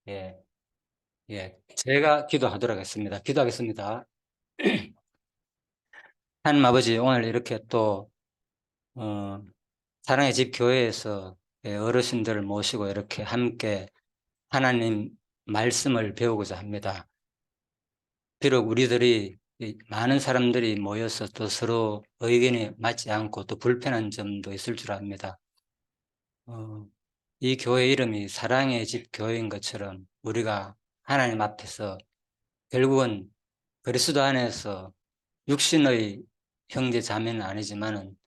예, 예. 제가 기도하도록 하겠습니다. 기도하겠습니다. 하나님 아버지, 오늘 이렇게 또, 어, 사랑의 집 교회에서 어르신들을 모시고 이렇게 함께 하나님 말씀을 배우고자 합니다. 비록 우리들이 많은 사람들이 모여서 또 서로 의견이 맞지 않고 또 불편한 점도 있을 줄 압니다. 어, 이 교회 이름이 사랑의 집 교회인 것처럼 우리가 하나님 앞에서 결국은 그리스도 안에서 육신의 형제 자매는 아니지만은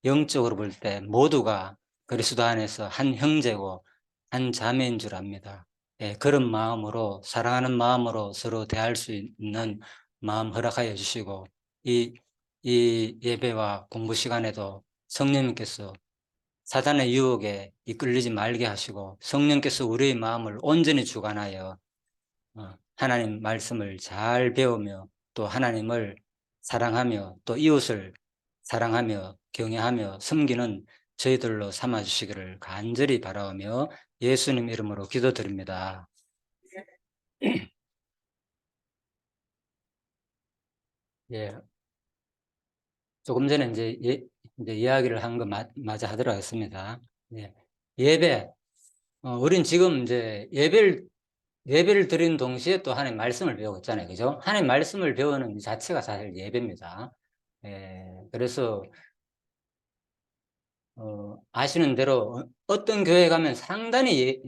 영적으로 볼 때 모두가 그리스도 안에서 한 형제고 한 자매인 줄 압니다. 예, 그런 마음으로 사랑하는 마음으로 서로 대할 수 있는 마음 허락하여 주시고 이, 이 예배와 공부 시간에도 성령님께서 사단의 유혹에 이끌리지 말게 하시고 성령께서 우리의 마음을 온전히 주관하여 하나님 말씀을 잘 배우며 또 하나님을 사랑하며 또 이웃을 사랑하며 경외하며 섬기는 저희들로 삼아 주시기를 간절히 바라오며 예수님 이름으로 기도드립니다. 예, 조금 전에 이제 이야기를 한 거 마저 하도록 하겠습니다. 예, 예배, 우린 지금 이제 예배를 드리는 동시에 또 하나님 말씀을 배우고 있잖아요. 그죠? 하나님 말씀을 배우는 이 자체가 사실 예배입니다. 그래서 아시는 대로 어떤 교회 가면 상당히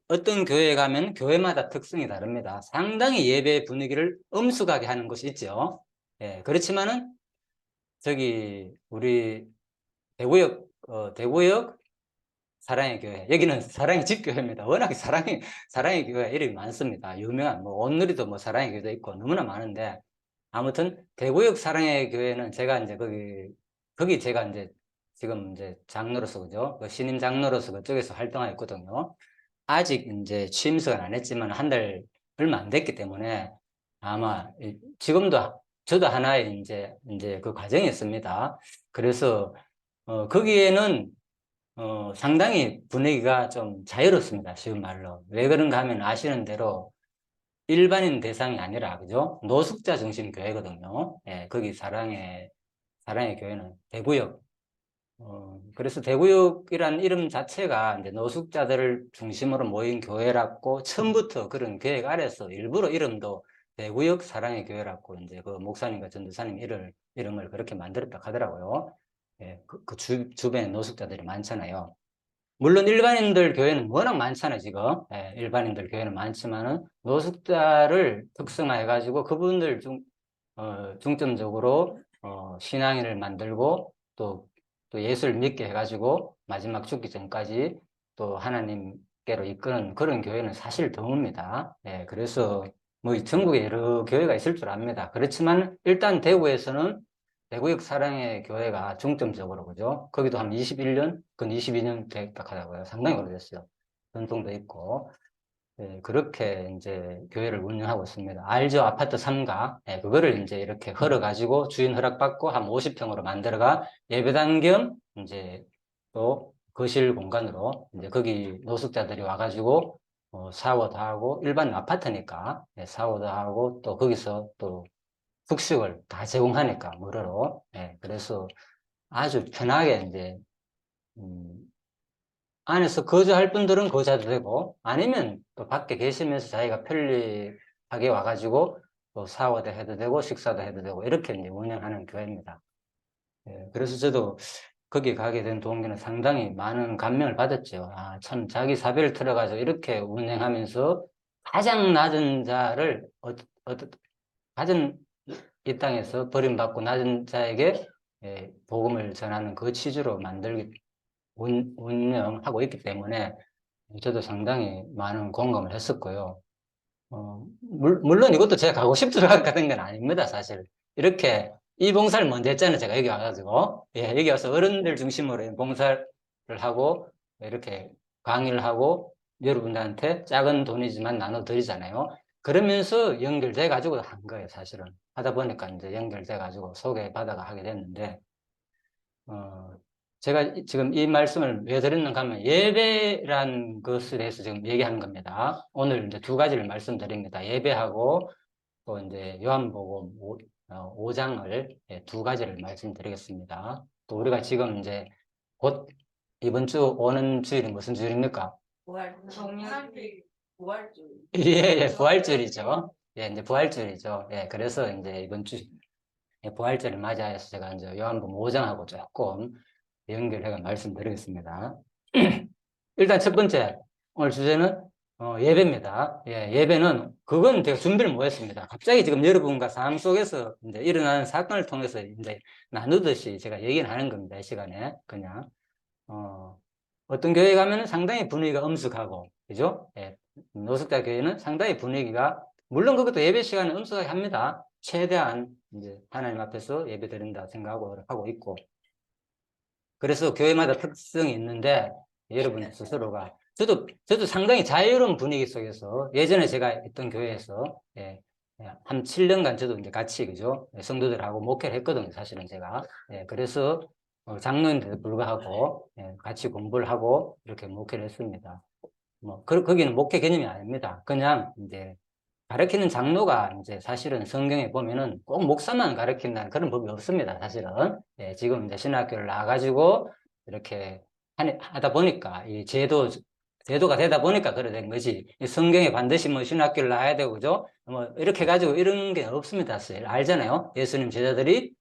어떤 교회 가면 교회마다 특성이 다릅니다. 상당히 예배 분위기를 엄숙하게 하는 곳이 있죠. 그렇지만은 우리 대구역 사랑의 교회, 여기는 사랑의 집교회입니다. 워낙 사랑의 교회 이름이 많습니다. 유명한 뭐 온누리도 뭐 사랑의 교회도 있고 너무나 많은데 아무튼 대구역 사랑의 교회는 제가 이제 거기 제가 이제 지금 이제 장로로서 그죠? 그 신임 장로로서 그쪽에서 활동하였거든요. 아직 이제 취임식은 안 했지만 한 달 얼마 안 됐기 때문에 아마 지금도 저도 하나의 이제 그 과정이 있습니다. 그래서 거기에는 상당히 분위기가 좀 자유롭습니다. 쉬운 말로. 왜 그런가 하면 아시는 대로 일반인 대상이 아니라, 그죠? 노숙자 중심 교회거든요. 거기 사랑의 교회는 대구역. 그래서 대구역이란 이름 자체가 이제 노숙자들을 중심으로 모인 교회라고 처음부터 그런 계획 아래서 일부러 이름도 대구역 사랑의 교회라고 이제 그 목사님과 전도사님 이름을 그렇게 만들었다 하더라고요. 주변에 노숙자들이 많잖아요. 물론 일반인들 교회는 워낙 많잖아요, 지금. 일반인들 교회는 많지만은 노숙자를 특성화해가지고 그분들 중점적으로 신앙인을 만들고 또 예수를 믿게 해가지고 마지막 죽기 전까지 또 하나님께로 이끄는 그런 교회는 사실 드뭅니다. 그래서 뭐 전국에 여러 교회가 있을 줄 압니다. 그렇지만 일단 대구역 사랑의 교회가 중점적으로 그죠? 거기도 한 21년, 근 22년 됐다 하더라고요. 상당히 오래됐어요. 전통도 있고. 그렇게 이제 교회를 운영하고 있습니다. 알죠? 아파트 3가. 그거를 이제 이렇게 헐어가지고 주인 허락받고 한 50평으로 만들어가 예배당 겸 이제 또 거실 공간으로 이제 거기 노숙자들이 와가지고 샤워도 하고 일반 아파트니까 샤워도 하고 또 거기서 또 숙식을 다 제공하니까 무료로. 그래서 아주 편하게 이제 음, 안에서 거주할 분들은 거주해도 되고 아니면 또 밖에 계시면서 자기가 편리하게 와가지고 또 샤워도 해도 되고 식사도 해도 되고 이렇게 이제 운영하는 교회입니다. 그래서 저도 거기 가게 된 동기는 상당히 많은 감명을 받았죠. 아, 참 자기 사비를 틀어가지고 이렇게 운영하면서 가장 낮은 자를 가장 이 땅에서 버림받고 낮은 자에게 복음을 전하는 그 취지로 운영하고 있기 때문에 저도 상당히 많은 공감을 했었고요. 물론 이것도 제가 가고 싶어서 가는 건 아닙니다, 사실. 이렇게 이 봉사를 먼저 했잖아요, 제가 여기 와가지고. 여기 와서 어른들 중심으로 봉사를 하고, 이렇게 강의를 하고, 여러분들한테 작은 돈이지만 나눠드리잖아요. 그러면서 연결돼가지고 한 거예요, 사실은. 하다 보니까 이제 연결돼가지고 소개받아가 하게 됐는데, 어, 제가 지금 이 말씀을 왜 드렸는가 하면 예배란 것에 대해서 지금 얘기하는 겁니다. 오늘 이제 두 가지를 말씀드립니다. 예배하고 또 이제 요한복음 5장을 두 가지를 말씀드리겠습니다. 또 우리가 지금 이제 곧 이번 주 오는 주일이 무슨 주일입니까? 부활절. 예, 부활절이죠. 예, 이제 부활절이죠. 예, 그래서 이제 이번 주 부활절을 맞이해서 제가 이제 요한복음 5장하고 조금 연결해서 말씀드리겠습니다. 일단 첫 번째, 오늘 주제는 예배입니다. 예, 예배는, 그건 제가 준비를 못 했습니다. 갑자기 지금 여러분과 삶 속에서 이제 일어나는 사건을 통해서 이제 나누듯이 제가 얘기를 하는 겁니다. 이 시간에. 그냥, 어떤 교회 가면은 상당히 분위기가 엄숙하고, 그죠? 예, 노숙자 교회는 상당히 분위기가, 물론 그것도 예배 시간은 엄숙하게 합니다. 최대한 이제 하나님 앞에서 예배 드린다 생각하고 하고 있고, 그래서 교회마다 특성이 있는데 여러분 스스로가 저도 상당히 자유로운 분위기 속에서 예전에 제가 있던 교회에서 한 7년간 저도 이제 같이 그죠 성도들하고 목회를 했거든요. 사실은 제가 그래서 장로인데도 불구하고 같이 공부를 하고 이렇게 목회를 했습니다. 뭐 거기는 목회 개념이 아닙니다. 그냥 이제 가르치는 장로가 이제 사실은 성경에 보면은 꼭 목사만 가르친다는 그런 법이 없습니다. 사실은. 예, 지금 이제 신학교를 나와가지고 이렇게 하다 보니까 이 제도가 되다 보니까 그래 된 거지. 이 성경에 반드시 뭐 신학교를 나와야 되고, 그죠? 뭐 이렇게 가지고 이런 게 없습니다. 사실. 알잖아요. 예수님 제자들이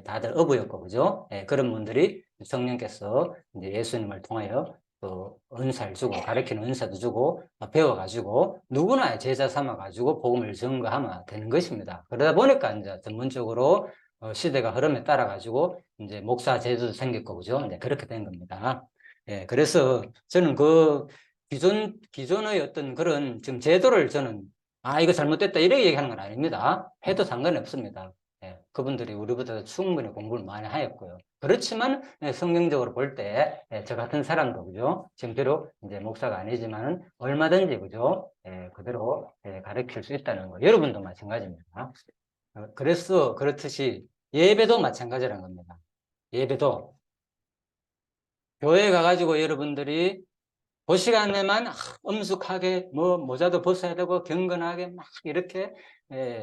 다들 어부였고, 그죠? 예, 그런 분들이 성령께서 이제 예수님을 통하여 또 은사를 주고 가르치는 은사도 주고 배워가지고 누구나 제자 삼아가지고 복음을 전가하면 되는 것입니다. 그러다 보니까 이제 전문적으로 시대가 흐름에 따라가지고 이제 목사 제도도 생겼고 그죠? 이제 그렇게 된 겁니다. 예, 그래서 저는 그 기존의 어떤 그런 지금 제도를 저는 이거 잘못됐다 이렇게 얘기하는 건 아닙니다. 해도 상관이 없습니다. 예, 그분들이 우리보다 충분히 공부를 많이 하였고요. 그렇지만 성경적으로 볼 때 저 같은 사람도 그죠? 지금 비록 이제 목사가 아니지만은 얼마든지 그죠? 그대로 가르칠 수 있다는 거. 여러분도 마찬가지입니다. 그래서 그렇듯이 예배도 마찬가지라는 겁니다. 예배도 교회 가가지고 여러분들이 그 시간에만 엄숙하게 뭐 모자도 벗어야 되고 경건하게 막 이렇게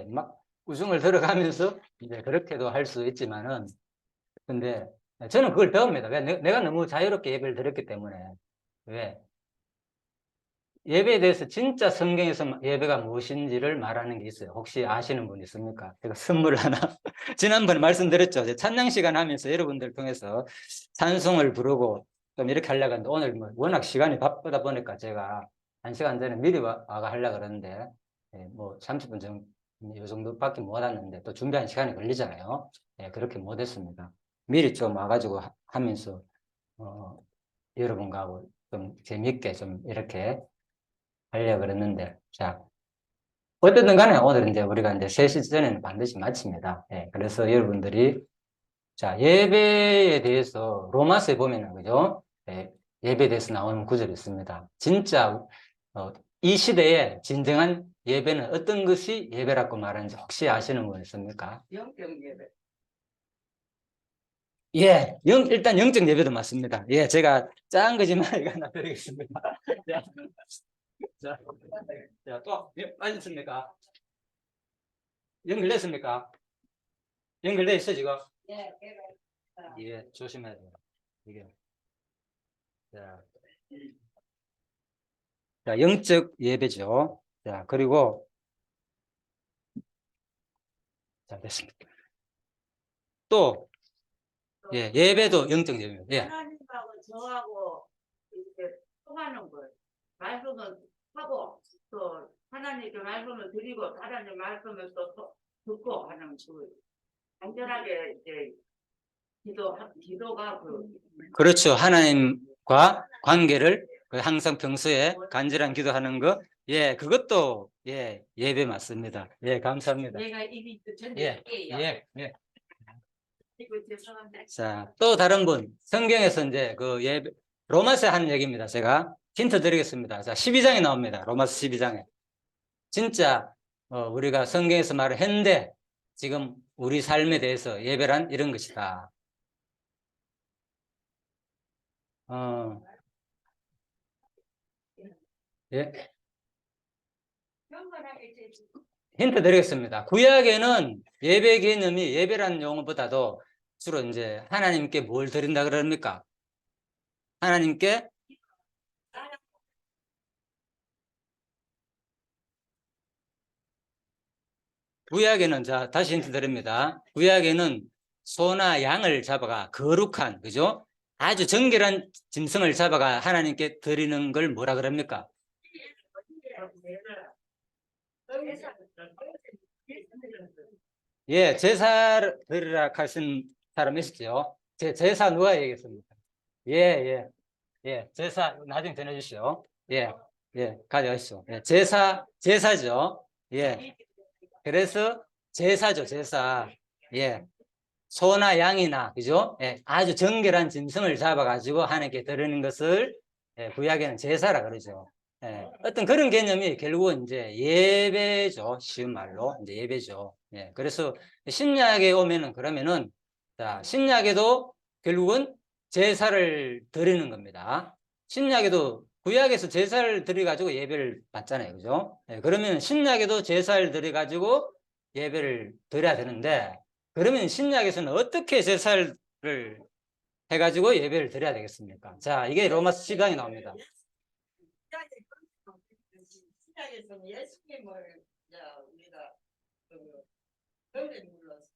막 우중을 들어가면서 이제 그렇게도 할 수 있지만은 근데 저는 그걸 배웁니다. 왜? 내가 너무 자유롭게 예배를 드렸기 때문에. 왜? 예배에 대해서 진짜 성경에서 예배가 무엇인지를 말하는 게 있어요. 혹시 아시는 분 있습니까? 제가 선물 하나. 지난번에 말씀드렸죠. 찬양 시간 하면서 여러분들 통해서 찬송을 부르고 좀 이렇게 하려고 하는데 오늘 뭐 워낙 시간이 바쁘다 보니까 제가 1시간 전에 미리 와가 하려고 그러는데 뭐 30분 정도, 이 정도밖에 못 왔는데 또 준비한 시간이 걸리잖아요. 그렇게 못 했습니다. 미리 좀 와가지고 하면서 여러분과 하고 좀 재미있게 좀 이렇게 하려고 그랬는데, 자, 어쨌든 간에 오늘 이제 우리가 이제 3시 전에는 반드시 마칩니다. 그래서 여러분들이, 자, 예배에 대해서 로마서에 보면은, 그죠? 예배에 대해서 나오는 구절이 있습니다. 진짜, 이 시대에 진정한 예배는 어떤 것이 예배라고 말하는지 혹시 아시는 분 있습니까? 영적 예배. 예, 일단 영적 예배도 맞습니다. 예, 제가 짠 거지만 이거 하나 드리겠습니다. 자, 자, 또, 맞았습니까? 연결됐습니까? 연결돼 있어, 지금? 예, 예, 조심해야 돼요. 이게. 자, 자, 영적 예배죠. 자, 그리고, 자, 됐습니다. 또, 예, 예배도 영적 예배입니다. 예. 하나님하고 저하고 이렇게 통하는 걸 말씀을 하고 또 하나님께 말씀을 드리고 하나님 말씀을 또 듣고 하는 그 간절하게 이제 기도가 그렇죠. 하나님과 관계를 항상 평소에 간절한 기도하는 거. 예, 그것도, 예, 예배 맞습니다. 예, 감사합니다. 내가 이미 예, 전해드릴게요. 예. 이거 죄송합니다. 자, 또 다른 분. 성경에서 이제 그 예배, 로마서에 하는 얘기입니다. 제가 힌트 드리겠습니다. 자, 12장에 나옵니다. 로마서 12장에. 진짜, 우리가 성경에서 말을 했는데, 지금 우리 삶에 대해서 예배란 이런 것이다. 어, 예, 힌트 드리겠습니다. 구약에는 예배 개념이 예배라는 용어보다도 주로 이제 하나님께 뭘 드린다 그럽니까? 하나님께 구약에는 자 다시 힌트 드립니다. 구약에는 소나 양을 잡아가 거룩한 그죠? 아주 정결한 짐승을 잡아가 하나님께 드리는 걸 뭐라 그럽니까? 예, 제사 드리라 하신 사람 있었죠? 제사 누가 얘기했습니까? 예, 예, 예, 제사 나중에 전해주시오. 예, 예, 가져가시오. 예, 제사죠. 예, 그래서 제사죠, 제사. 예, 소나 양이나, 그죠? 예, 아주 정결한 짐승을 잡아가지고 하나님께 드리는 것을 예, 구약에는 제사라 그러죠. 예, 어떤 그런 개념이 결국은 이제 예배죠. 쉬운 말로. 이제 예배죠. 예, 그래서 신약에 오면은 그러면은, 자, 신약에도 결국은 제사를 드리는 겁니다. 신약에도 구약에서 제사를 드려가지고 예배를 받잖아요. 그죠? 예, 그러면 신약에도 제사를 드려가지고 예배를 드려야 되는데, 그러면 신약에서는 어떻게 제사를 해가지고 예배를 드려야 되겠습니까? 자, 이게 로마서 10장에 나옵니다. 신약에서는 예수님을 우리가 그를 눌러서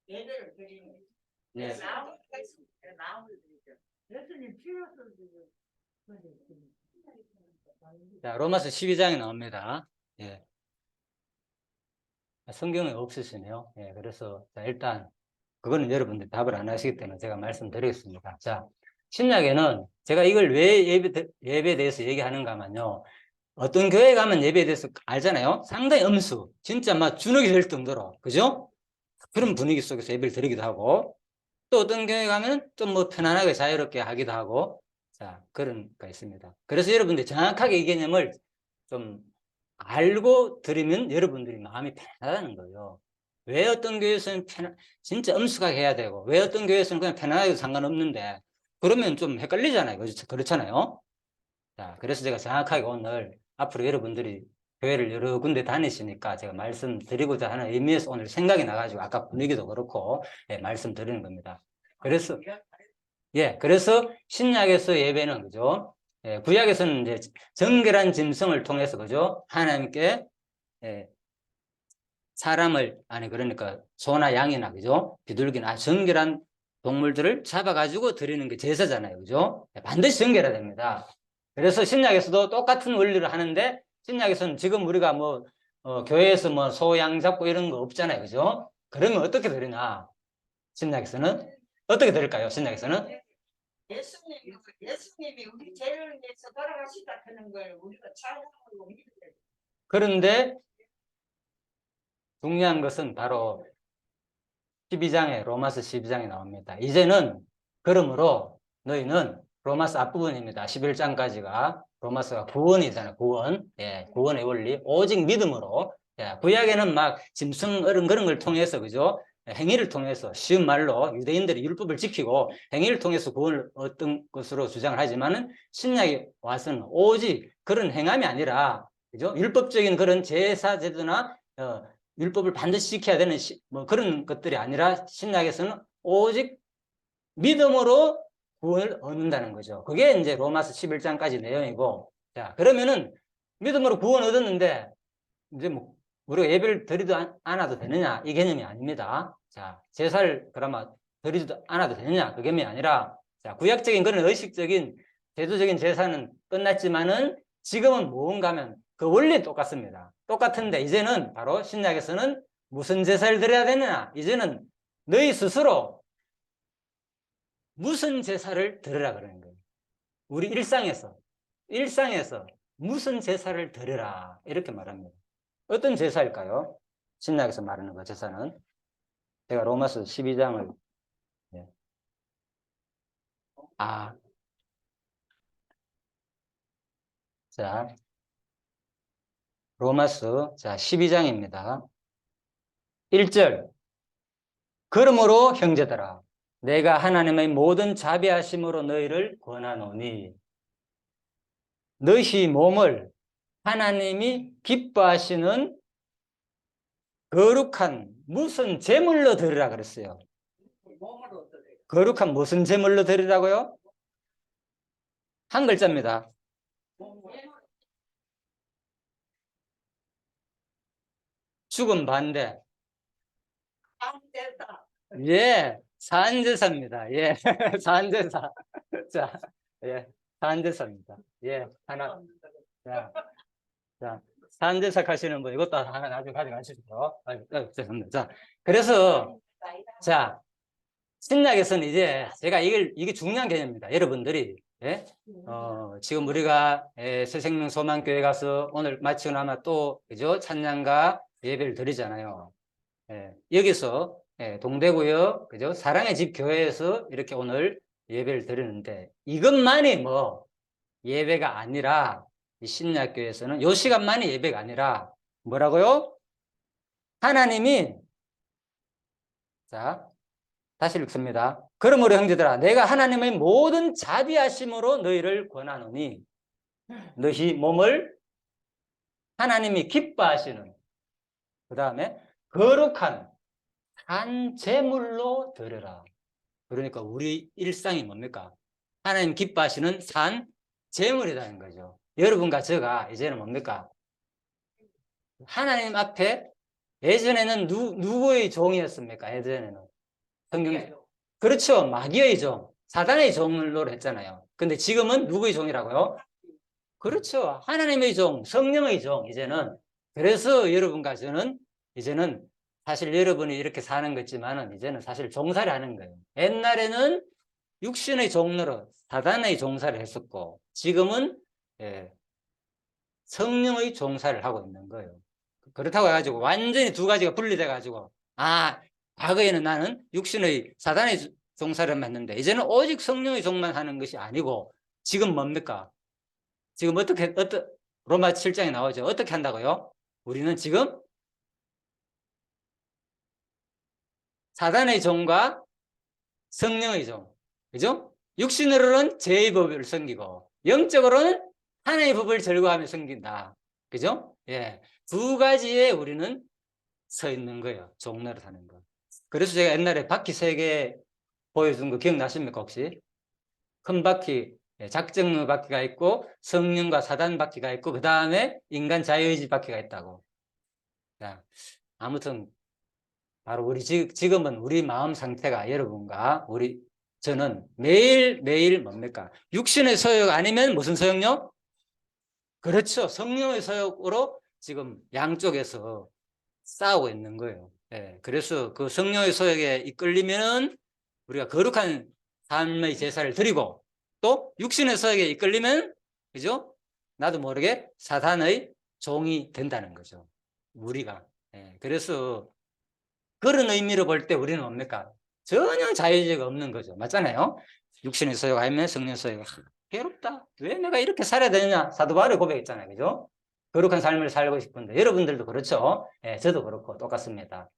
예배를 드리는 예. 나무를 드리죠. 예수님 피로서 자, 로마서 12장에 나옵니다. 예. 성경에 없으시네요. 예, 그래서 자, 일단 그거는 여러분들이 답을 안 하시기 때문에 제가 말씀드리겠습니다. 자, 신약에는 제가 이걸 왜 예배에 대해서 얘기하는가 하면요. 어떤 교회 가면 예배에 대해서 알잖아요. 상당히 엄수, 진짜 막 주눅이 될 정도로, 그죠? 그런 분위기 속에서 예배를 드리기도 하고, 또 어떤 교회 가면 좀 뭐 편안하게 자유롭게 하기도 하고, 자, 그런 거 있습니다. 그래서 여러분들이 정확하게 이 개념을 좀 알고 드리면 여러분들이 마음이 편하다는 거예요. 왜 어떤 교회에서는 진짜 엄숙하게 해야 되고, 왜 어떤 교회에서는 그냥 편안하게 상관없는데, 그러면 좀 헷갈리잖아요. 그렇잖아요. 자, 그래서 제가 정확하게 오늘 앞으로 여러분들이 교회를 여러 군데 다니시니까 제가 말씀드리고자 하는 의미에서 오늘 생각이 나가지고 아까 분위기도 그렇고 예, 말씀드리는 겁니다. 그래서 그래서 신약에서 예배는 그죠? 예, 구약에서는 이제 정결한 짐승을 통해서 그죠? 하나님께 예, 사람을 아니 그러니까 소나 양이나 그죠? 비둘기나 정결한 동물들을 잡아가지고 드리는 게 제사잖아요, 그죠? 예, 반드시 정결해야 됩니다. 그래서 신약에서도 똑같은 원리를 하는데 신약에서는 지금 우리가 뭐 교회에서 뭐 소, 양 잡고 이런 거 없잖아요, 그죠? 그러면 어떻게 드리냐? 신약에서는 어떻게 드릴까요? 신약에서는 예수님이 우리 죄를 위해서 돌아가시다 하는 걸 우리가 찬양하고 믿어야 돼. 그런데 중요한 것은 바로 12장에 로마서 12장에 나옵니다. 이제는 그러므로 너희는 로마서 앞부분입니다. 11장까지가 로마서가 구원이잖아요. 구원. 예, 구원의 원리. 오직 믿음으로. 예, 구약에는 막 짐승 그런 걸 통해서 그죠? 행위를 통해서 쉬운 말로 유대인들이 율법을 지키고 행위를 통해서 구원을 얻은 것으로 주장을 하지만은 신약에 와서는 오직 그런 행함이 아니라 그죠? 율법적인 그런 제사 제도나 율법을 반드시 지켜야 되는 뭐 그런 것들이 아니라 신약에서는 오직 믿음으로 구원을 얻는다는 거죠. 그게 이제 로마서 11장까지 내용이고, 자, 그러면은 믿음으로 구원 얻었는데, 이제 뭐, 우리가 예배를 드리도 않아도 되느냐? 이 개념이 아닙니다. 자, 제사를 그러면 드리지도 않아도 되느냐? 그 개념이 아니라, 자, 구약적인 그런 의식적인 제도적인 제사는 끝났지만은 지금은 무언가 하면 그 원리는 똑같습니다. 똑같은데 이제는 바로 신약에서는 무슨 제사를 드려야 되느냐? 이제는 너희 스스로 무슨 제사를 드리라 그러는 거예요. 우리 일상에서 무슨 제사를 드리라 이렇게 말합니다. 어떤 제사일까요? 신약에서 말하는 그 제사는 제가 로마서 12장을 자 로마서 12장입니다. 1절 그러므로 형제들아 내가 하나님의 모든 자비하심으로 너희를 권하노니 너희 몸을 하나님이 기뻐하시는 거룩한 무슨 제물로 드리라 그랬어요. 몸으로 드려요. 거룩한 무슨 제물로 드리라고요? 한 글자입니다. 죽음 반대. 산제사. 예, 산제사입니다. 예, 산제사. 자, 예, 산제사입니다. 예, 하나. 자, 산제사 하시는 분 이것도 하나 나중에 가져가시죠. 죄송합니다. 자, 그래서 자, 신약에서는 이제 제가 이게 중요한 개념입니다. 여러분들이 예? 지금 우리가 새생명 소망교회 가서 오늘 마치고 나면 또 그죠? 찬양과 예배를 드리잖아요. 여기서 동대구역 그죠? 사랑의 집 교회에서 이렇게 오늘 예배를 드리는데 이것만이 뭐 예배가 아니라 이 신약교회에서는 요 시간만이 예배가 아니라 뭐라고요? 하나님이 자 다시 읽습니다. 그러므로 형제들아 내가 하나님의 모든 자비하심으로 너희를 권하노니 너희 몸을 하나님이 기뻐하시는 그 다음에 거룩한 산 제물로 드려라. 그러니까 우리 일상이 뭡니까? 하나님 기뻐하시는 산 제물이라는 거죠. 여러분과 제가 이제는 뭡니까? 하나님 앞에 예전에는 누구의 종이었습니까? 예전에는 성경 그렇죠. 마귀의 종, 사단의 종으로 했잖아요. 근데 지금은 누구의 종이라고요? 그렇죠. 하나님의 종, 성령의 종, 이제는. 그래서 여러분과 저는 이제는 사실 여러분이 이렇게 사는 거지만은 이제는 사실 종살이 하는 거예요. 옛날에는 육신의 종로로 사단의 종살을 했었고 지금은 성령의 종살을 하고 있는 거예요. 그렇다고 해가지고 완전히 두 가지가 분리돼 가지고 과거에는 나는 육신의 사단의 종살을 했는데 이제는 오직 성령의 종만 하는 것이 아니고 지금 뭡니까? 지금 어떻게 로마 7장에 나오죠. 어떻게 한다고요? 우리는 지금 사단의 종과 성령의 종, 그죠? 육신으로는 죄의 법을 섬기고 영적으로는 하나님의 법을 절거하며 섬긴다. 그죠? 예. 두 가지에 우리는 서 있는 거예요. 종로를 하는 거. 그래서 제가 옛날에 바퀴 3개 보여준 거 기억나십니까, 혹시? 큰 바퀴, 작정의 바퀴가 있고, 성령과 사단 바퀴가 있고, 그 다음에 인간 자유의지 바퀴가 있다고. 자, 아무튼, 바로 지금은 우리 마음 상태가 여러분과 저는 매일매일 뭡니까? 육신의 소욕 아니면 무슨 소욕요? 그렇죠. 성령의 소욕으로 지금 양쪽에서 싸우고 있는 거예요. 그래서 그 성령의 소욕에 이끌리면은 우리가 거룩한 삶의 제사를 드리고 또 육신의 소욕에 이끌리면 그죠? 나도 모르게 사단의 종이 된다는 거죠. 우리가. 그래서 그런 의미로 볼 때 우리는 뭡니까? 전혀 자유의지가 없는 거죠. 맞잖아요. 육신의 소욕 아니면 성령의 소욕. 괴롭다. 왜 내가 이렇게 살아야 되느냐? 사도 바울이 고백했잖아요. 그죠? 거룩한 삶을 살고 싶은데 여러분들도 그렇죠. 저도 그렇고 똑같습니다.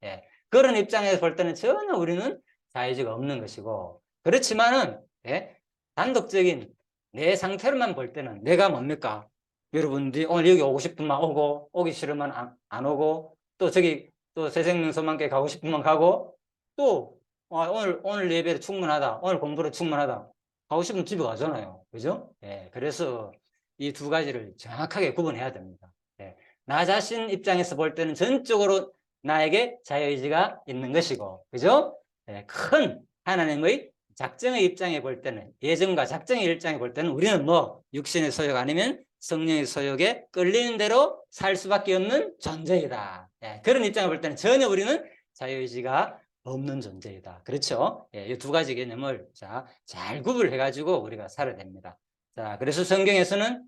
그런 입장에서 볼 때는 전혀 우리는 자유의지가 없는 것이고 그렇지만은 단독적인 내 상태로만 볼 때는 내가 뭡니까? 여러분들이 오늘 여기 오고 싶으면 오고 오기 싫으면 안 오고 또 저기 또 새생명 소망교회 가고 싶으면 가고 또 오늘 예배로 충분하다. 오늘 공부로 충분하다. 가고 싶으면 집에 가잖아요. 그죠? 그래서 이 두 가지를 정확하게 구분해야 됩니다. 나 자신 입장에서 볼 때는 전적으로 나에게 자유의지가 있는 것이고, 그죠? 큰 하나님의 작정의 입장에 볼 때는, 예정과 작정의 입장에 볼 때는 우리는 뭐, 육신의 소욕 아니면 성령의 소욕에 끌리는 대로 살 수밖에 없는 존재이다. 그런 입장에 볼 때는 전혀 우리는 자유의지가 없는 존재이다. 그렇죠? 이 두 가지 개념을 잘 구분해가지고 우리가 살아야 됩니다. 자, 그래서 성경에서는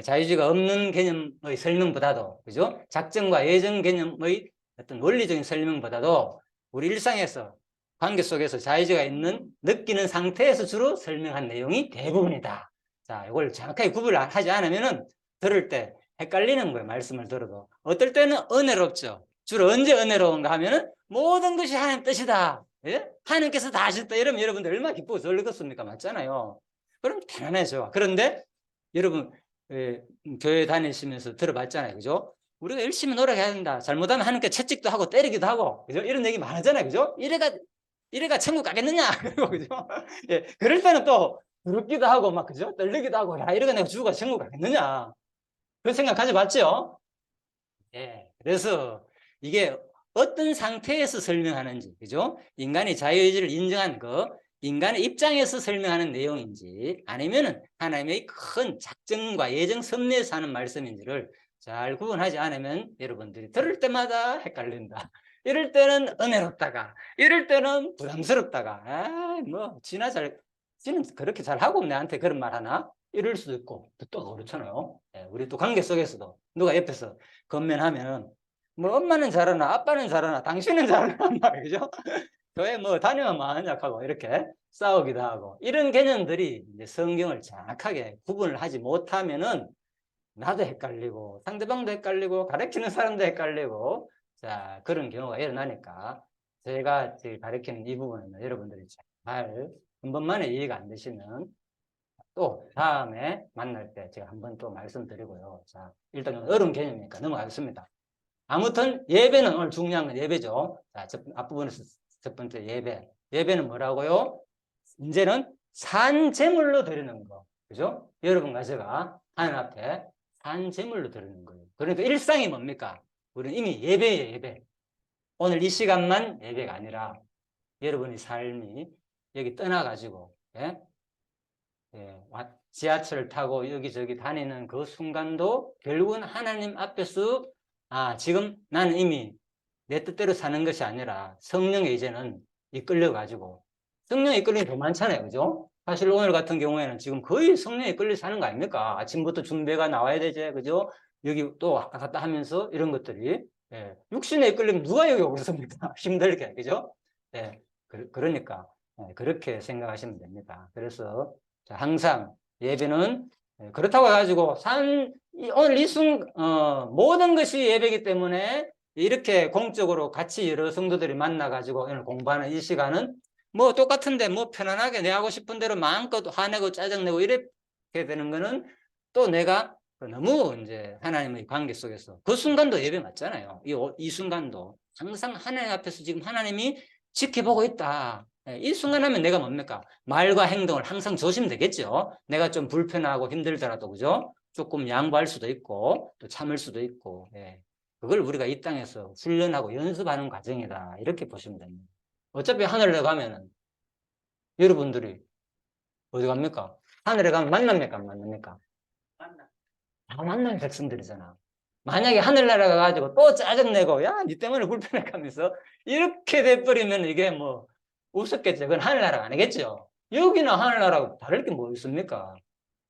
자유의지가 없는 개념의 설명보다도, 그죠? 작정과 예정 개념의 어떤 원리적인 설명보다도 우리 일상에서 관계 속에서 자유의지가 있는, 느끼는 상태에서 주로 설명한 내용이 대부분이다. 자, 이걸 정확하게 구분을 하지 않으면은 들을 때 헷갈리는 거예요. 말씀을 들어도. 어떨 때는 은혜롭죠. 주로 언제 은혜로운가 하면은 모든 것이 하나님 뜻이다. 예? 하나님께서 다 하셨다 이러면 여러분들 얼마나 기쁘고 즐겁습니까? 맞잖아요. 그럼 편안해져. 그런데 여러분 교회 다니시면서 들어봤잖아요. 그죠? 우리가 열심히 노력해야 된다. 잘못하면 하나님께 채찍도 하고 때리기도 하고 그죠? 이런 얘기 많잖아요. 그죠? 이래가 천국 가겠느냐? 그리고 그죠? 예, 그럴 때는 또 부럽기도 하고 막 그죠? 떨리기도 하고 야 이래가 내가 죽어가 천국 가겠느냐? 그런 생각 가져봤죠? 예, 그래서 이게 어떤 상태에서 설명하는지, 그죠? 인간의 자유의지를 인정한 거, 인간의 입장에서 설명하는 내용인지, 아니면은 하나님의 큰 작정과 예정 섭리에서 하는 말씀인지를 잘 구분하지 않으면 여러분들이 들을 때마다 헷갈린다. 이럴 때는 은혜롭다가, 이럴 때는 부담스럽다가, 지는 그렇게 잘 하고 내한테 그런 말 하나? 이럴 수도 있고, 또 그렇잖아요. 예, 우리 또 관계 속에서도 누가 옆에서 건면하면 뭐 엄마는 잘하나 아빠는 잘하나 당신은 잘하나 말이죠. 교회 뭐 다니면 마냐하고 이렇게 싸우기도 하고 이런 개념들이 이제 성경을 정확하게 구분을 하지 못하면은 나도 헷갈리고 상대방도 헷갈리고 가르치는 사람도 헷갈리고 자 그런 경우가 일어나니까 제가 지금 가르치는 이 부분은 여러분들이 잘 한 번만에 이해가 안 되시면 또 다음에 만날 때 제가 한번 또 말씀드리고요. 자 일단 어려운 개념이니까 넘어가겠습니다. 아무튼 예배는 오늘 중요한 건 예배죠. 자, 앞부분에서 첫 번째 예배. 예배는 뭐라고요? 이제는 산 제물로 드리는 거. 그죠? 여러분과 제가 하나님 앞에 산 제물로 드리는 거예요. 그러니까 일상이 뭡니까? 우리는 이미 예배예요, 예배. 오늘 이 시간만 예배가 아니라 여러분의 삶이 여기 떠나가지고, 예? 예, 지하철 타고 여기저기 다니는 그 순간도 결국은 하나님 앞에서 지금 나는 이미 내 뜻대로 사는 것이 아니라 성령에 이제는 이끌려가지고 성령에 이끌리는 더 많잖아요. 그죠? 사실 오늘 같은 경우에는 지금 거의 성령에 이끌려 사는 거 아닙니까? 아침부터 준비가 나와야 되지. 그죠? 여기 또 왔다 갔다 하면서 이런 것들이 예, 육신에 이끌리면 누가 여기 오겠습니까? 힘들게. 그죠? 예, 그러니까 그렇게 생각하시면 됩니다. 그래서 자, 항상 예배는 그렇다고 해가지고 오늘 모든 것이 예배이기 때문에 이렇게 공적으로 같이 여러 성도들이 만나가지고 오늘 공부하는 이 시간은 뭐 똑같은데 뭐 편안하게 내 하고 싶은 대로 마음껏 화내고 짜증내고 이렇게 되는 거는 또 내가 너무 이제 하나님의 관계 속에서 그 순간도 예배 맞잖아요. 이 순간도 항상 하나님 앞에서 지금 하나님이 지켜보고 있다. 이 순간 하면 내가 뭡니까? 말과 행동을 항상 조심되겠죠. 내가 좀 불편하고 힘들더라도 그죠? 조금 양보할 수도 있고 또 참을 수도 있고 예. 그걸 우리가 이 땅에서 훈련하고 연습하는 과정이다. 이렇게 보시면 됩니다. 어차피 하늘에 가면은 여러분들이 어디 갑니까? 하늘에 가면 만납니까? 안 만납니까? 만나. 다 만나는 백성들이잖아. 만약에 하늘나라 가가지고 또 짜증내고, 야, 니 때문에 불편해 가면서 이렇게 돼버리면 이게 뭐 우습겠죠. 그건 하늘나라가 아니겠죠. 여기나 하늘나라하고 다를 게 뭐 있습니까?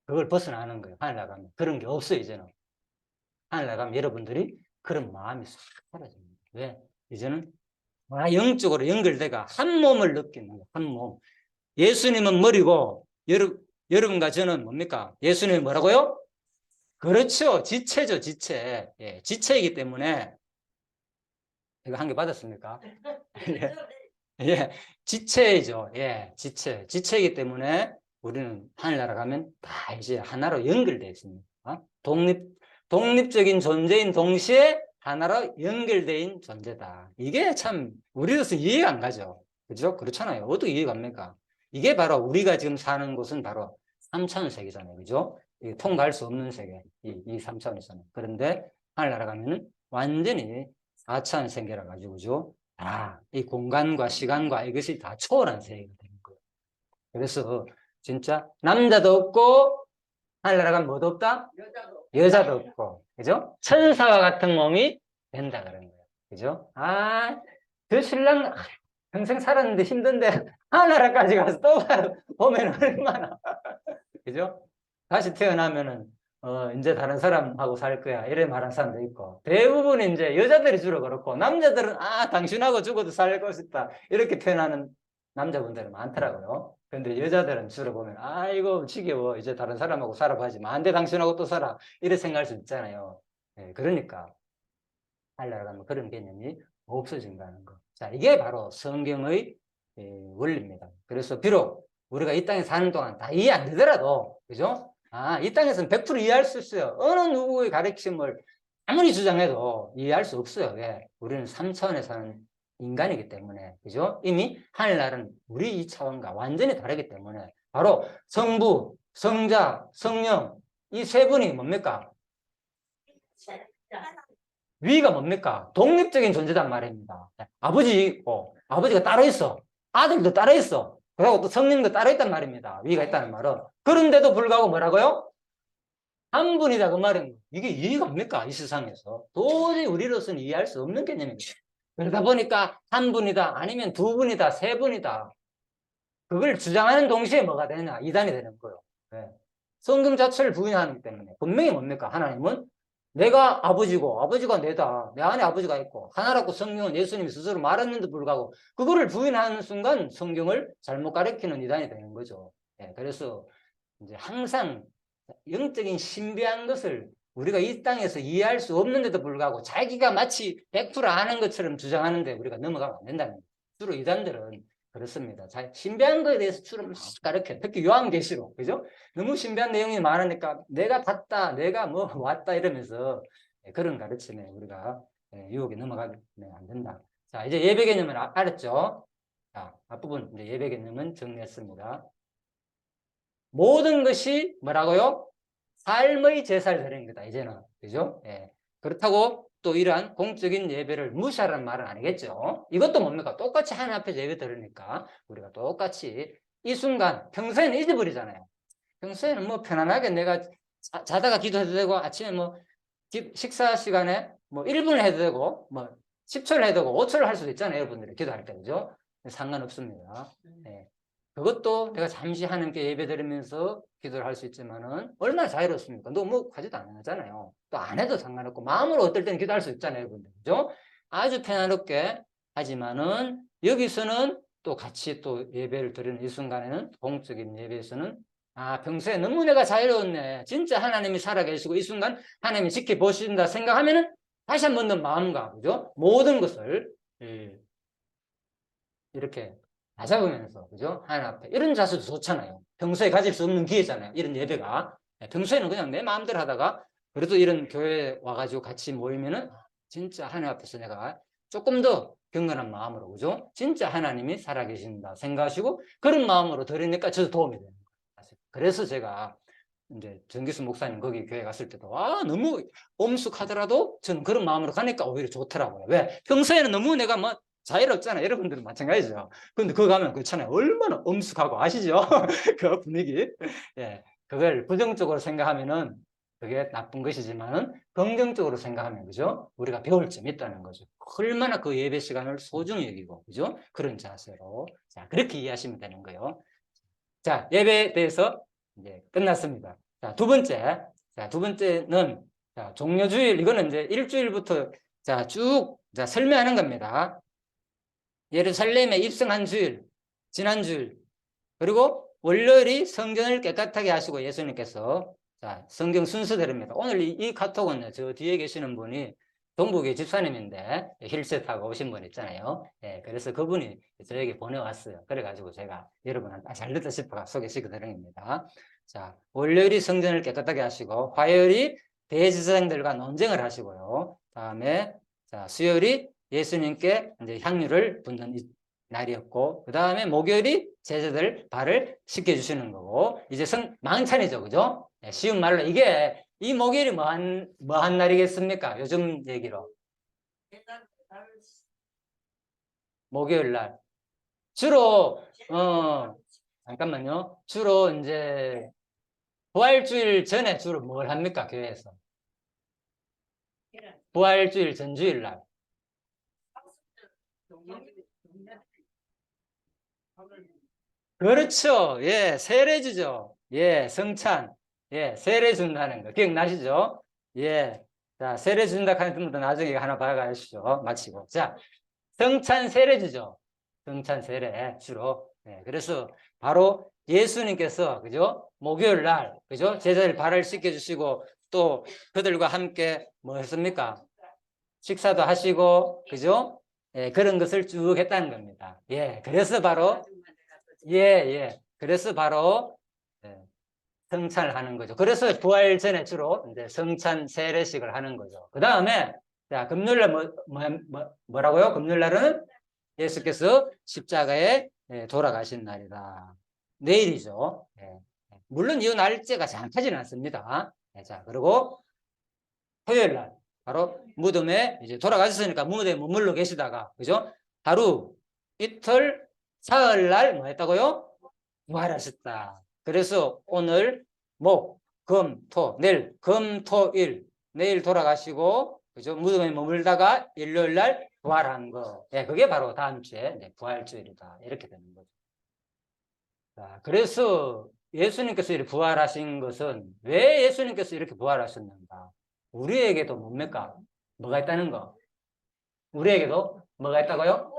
그걸 벗어나는 거예요. 하늘나라 가면. 그런 게 없어요, 이제는. 하늘나라 가면 여러분들이 그런 마음이 싹 사라집니다. 왜? 이제는 영적으로 연결돼가 한 몸을 느끼는 거예요. 한 몸. 예수님은 머리고, 여러분과 저는 뭡니까? 예수님이 뭐라고요? 그렇죠. 지체죠, 지체. 예, 지체이기 때문에, 이거 한 개 받았습니까? 예, 예, 지체이죠. 예, 지체. 지체이기 때문에 우리는 하늘나라 가면 다 이제 하나로 연결되어 있습니다. 독립적인 존재인 동시에 하나로 연결된 존재다. 이게 참, 우리로서 이해가 안 가죠. 그죠? 그렇잖아요. 어떻게 이해가 갑니까? 이게 바로 우리가 지금 사는 곳은 바로 3차원 세계잖아요. 그죠? 통과할 수 없는 세계. 이 3차원에서는. 그런데 하늘나라 가면은 완전히 4차원 세계라 가지고, 그죠? 이 공간과 시간과 이것이 다 초월한 세계가 되는 거예요. 그래서 진짜 남자도 없고 하늘나라 가면 뭐도 없다? 여자도 없고, 그죠? 천사와 같은 몸이 된다 그런 거예요. 그죠? 저 신랑 평생 살았는데 힘든데 하늘나라까지 가서 또 보면 얼마나 그죠? 다시 태어나면은 이제 다른 사람하고 살 거야 이래 말하는 사람도 있고 대부분 이제 여자들이 주로 그렇고 남자들은 당신하고 죽어도 살 것이다 이렇게 표현하는 남자분들이 많더라고요. 근데 여자들은 주로 보면 이거 지겨워 이제 다른 사람하고 살아봐야지 안돼 당신하고 또 살아 이렇게 생각할 수 있잖아요. 네, 그러니까 하려고 하면 그런 개념이 없어진다는 거. 자, 이게 바로 성경의 원리입니다. 그래서 비록 우리가 이 땅에 사는 동안 다 이해 안 되더라도, 그죠? 이 땅에서는 100% 이해할 수 있어요. 어느 누구의 가르침을 아무리 주장해도 이해할 수 없어요. 왜? 우리는 3차원에 사는 인간이기 때문에, 그죠? 이미 하늘나라는 우리 이 차원과 완전히 다르기 때문에, 바로 성부, 성자, 성령, 이 세 분이 뭡니까? 위가 뭡니까? 독립적인 존재단 말입니다. 아버지 있고, 아버지가 따로 있어. 아들도 따로 있어. 그리고 또 성령도 따로 있단 말입니다. 위가 있다는 말은. 그런데도 불구하고 뭐라고요? 한 분이다 그 말은 이게 이해가 됩니까? 이 세상에서 도저히 우리로서는 이해할 수 없는 개념입니다. 그러다 보니까 한 분이다 아니면 두 분이다 세 분이다 그걸 주장하는 동시에 뭐가 되냐 이단이 되는 거예요. 네. 성경 자체를 부인하기 때문에 분명히 뭡니까? 하나님은 내가 아버지고 아버지가 내다 내 안에 아버지가 있고 하나라고 성경은 예수님이 스스로 말했는데도 불구하고 그거를 부인하는 순간 성경을 잘못 가르치는 이단이 되는 거죠. 네. 그래서 이제 항상 영적인 신비한 것을 우리가 이 땅에서 이해할 수 없는데도 불구하고 자기가 마치 100% 아는 것처럼 주장하는데 우리가 넘어가면 안 된다는 거예요. 주로 이단들은 그렇습니다. 신비한 거에 대해서 주로 막 가르쳐요. 특히 요한계시록, 그죠? 너무 신비한 내용이 많으니까 내가 봤다, 내가 뭐 왔다 이러면서 그런 가르침에 우리가 유혹에 넘어가면 안 된다. 자, 이제 예배 개념을 알았죠? 자, 앞부분 이제 예배 개념은 정리했습니다. 모든 것이 뭐라고요? 삶의 제사를 드리는 거다, 이제는. 그죠? 예. 그렇다고 또 이러한 공적인 예배를 무시하라는 말은 아니겠죠. 이것도 뭡니까? 똑같이 하나님 앞에서 예배 드리니까 우리가 똑같이 이 순간 평소에는 잊어버리잖아요. 평소에는 뭐 편안하게 내가 자다가 기도해도 되고 아침에 뭐 식사 시간에 뭐 1분을 해도 되고 뭐 10초를 해도 되고 5초를 할 수도 있잖아요. 여러분들이 기도할 때. 그죠? 상관없습니다. 예. 그것도 내가 잠시 하나님께 예배 드리면서 기도를 할 수 있지만은 얼마나 자유롭습니까? 너 뭐 하지도 안 하잖아요. 또 안 해도 상관없고 마음으로 어떨 때는 기도할 수 있잖아요, 여러분들. 그죠? 아주 편안하게 하지만은 여기서는 또 같이 또 예배를 드리는 이 순간에는 공적인 예배에서는 평소에 너무 내가 자유로웠네. 진짜 하나님이 살아계시고 이 순간 하나님이 지켜보신다 생각하면은 다시 한 번 더 마음과, 그죠? 모든 것을 이렇게 다잡으면서, 그죠? 하나님 앞에. 이런 자세도 좋잖아요. 평소에 가질 수 없는 기회잖아요. 이런 예배가. 평소에는 그냥 내 마음대로 하다가 그래도 이런 교회에 와가지고 같이 모이면은 진짜 하나님 앞에서 내가 조금 더 경건한 마음으로, 그죠? 진짜 하나님이 살아계신다 생각하시고 그런 마음으로 드리니까 저도 도움이 되는 거예요. 그래서 제가 이제 정기수 목사님 거기 교회 갔을 때도 너무 엄숙하더라도 저는 그런 마음으로 가니까 오히려 좋더라고요. 왜? 평소에는 너무 내가 뭐 자유롭잖아요. 여러분들은 마찬가지죠. 근데 그거 가면 그렇잖아요. 얼마나 엄숙하고 아시죠? 그 분위기. 예. 그걸 부정적으로 생각하면은 그게 나쁜 것이지만은 긍정적으로 생각하면, 그죠? 우리가 배울 점이 있다는 거죠. 얼마나 그 예배 시간을 소중히 여기고, 그죠? 그런 자세로. 자, 그렇게 이해하시면 되는 거예요. 자, 예배에 대해서 이제 끝났습니다. 자, 두 번째. 자, 두 번째는 자, 종료주일. 이거는 이제 일주일부터 자, 쭉 자, 설명하는 겁니다. 예루살렘에 입성한 주일, 지난 주일, 그리고 월요일이 성전을 깨끗하게 하시고 예수님께서 자, 성경 순서대로입니다. 오늘 이 카톡은 저 뒤에 계시는 분이 동북의 집사님인데 힐셋하고 오신 분 있잖아요. 예, 그래서 그분이 저에게 보내왔어요. 그래가지고 제가 여러분한테 잘 듣다 싶어 소개시켜 드린 겁니다. 자, 월요일이 성전을 깨끗하게 하시고 화요일이 대제사장들과 논쟁을 하시고요. 다음에 자, 수요일이 예수님께 이제 향유를 붓는 날이었고, 그 다음에 목요일이 제자들 발을 씻겨주시는 거고, 이제 망찬이죠, 그죠? 네, 쉬운 말로, 이 목요일이 뭐한 날이겠습니까? 요즘 얘기로. 목요일 날. 주로, 잠깐만요. 주로 이제, 부활주일 전에 주로 뭘 합니까, 교회에서? 부활주일 전주일 날. 그렇죠. 예, 세례주죠. 예, 성찬. 예, 세례 준다는 거. 기억나시죠? 예. 자, 세례 준다 하는 분들 나중에 하나 봐가시죠. 마치고. 자, 성찬 세례주죠. 성찬 세례, 주로. 예, 그래서 바로 예수님께서, 그죠? 목요일 날, 그죠? 제자들 발을 씻겨주시고 또 그들과 함께 뭐 했습니까? 식사도 하시고, 그죠? 예, 그런 것을 쭉 했다는 겁니다. 예, 그래서 바로 예. 그래서 바로 예, 성찬을 하는 거죠. 그래서 부활 전에 주로 이제 성찬 세례식을 하는 거죠. 그 다음에 자, 금요일날 뭐라고요? 금요일날은 예수께서 십자가에 돌아가신 날이다. 내일이죠. 예. 물론 이 날짜가 정확하지는 않습니다. 예, 자, 그리고 토요일 날 바로 무덤에 이제 돌아가셨으니까 무덤에 머물러 계시다가 그죠? 하루 이틀 사흘 날 뭐 했다고요? 부활하셨다. 그래서 오늘 목, 금, 토, 내일 금, 토, 일 내일 돌아가시고 그죠? 무덤에 머물다가 일요일 날 부활한 거. 예, 그게 바로 다음 주에 부활주일이다. 이렇게 되는 거죠. 자, 그래서 예수님께서 이렇게 부활하신 것은 왜 예수님께서 이렇게 부활하셨는가? 우리에게도 뭡니까? 뭐가 있다는 거? 우리에게도 뭐가 있다고요?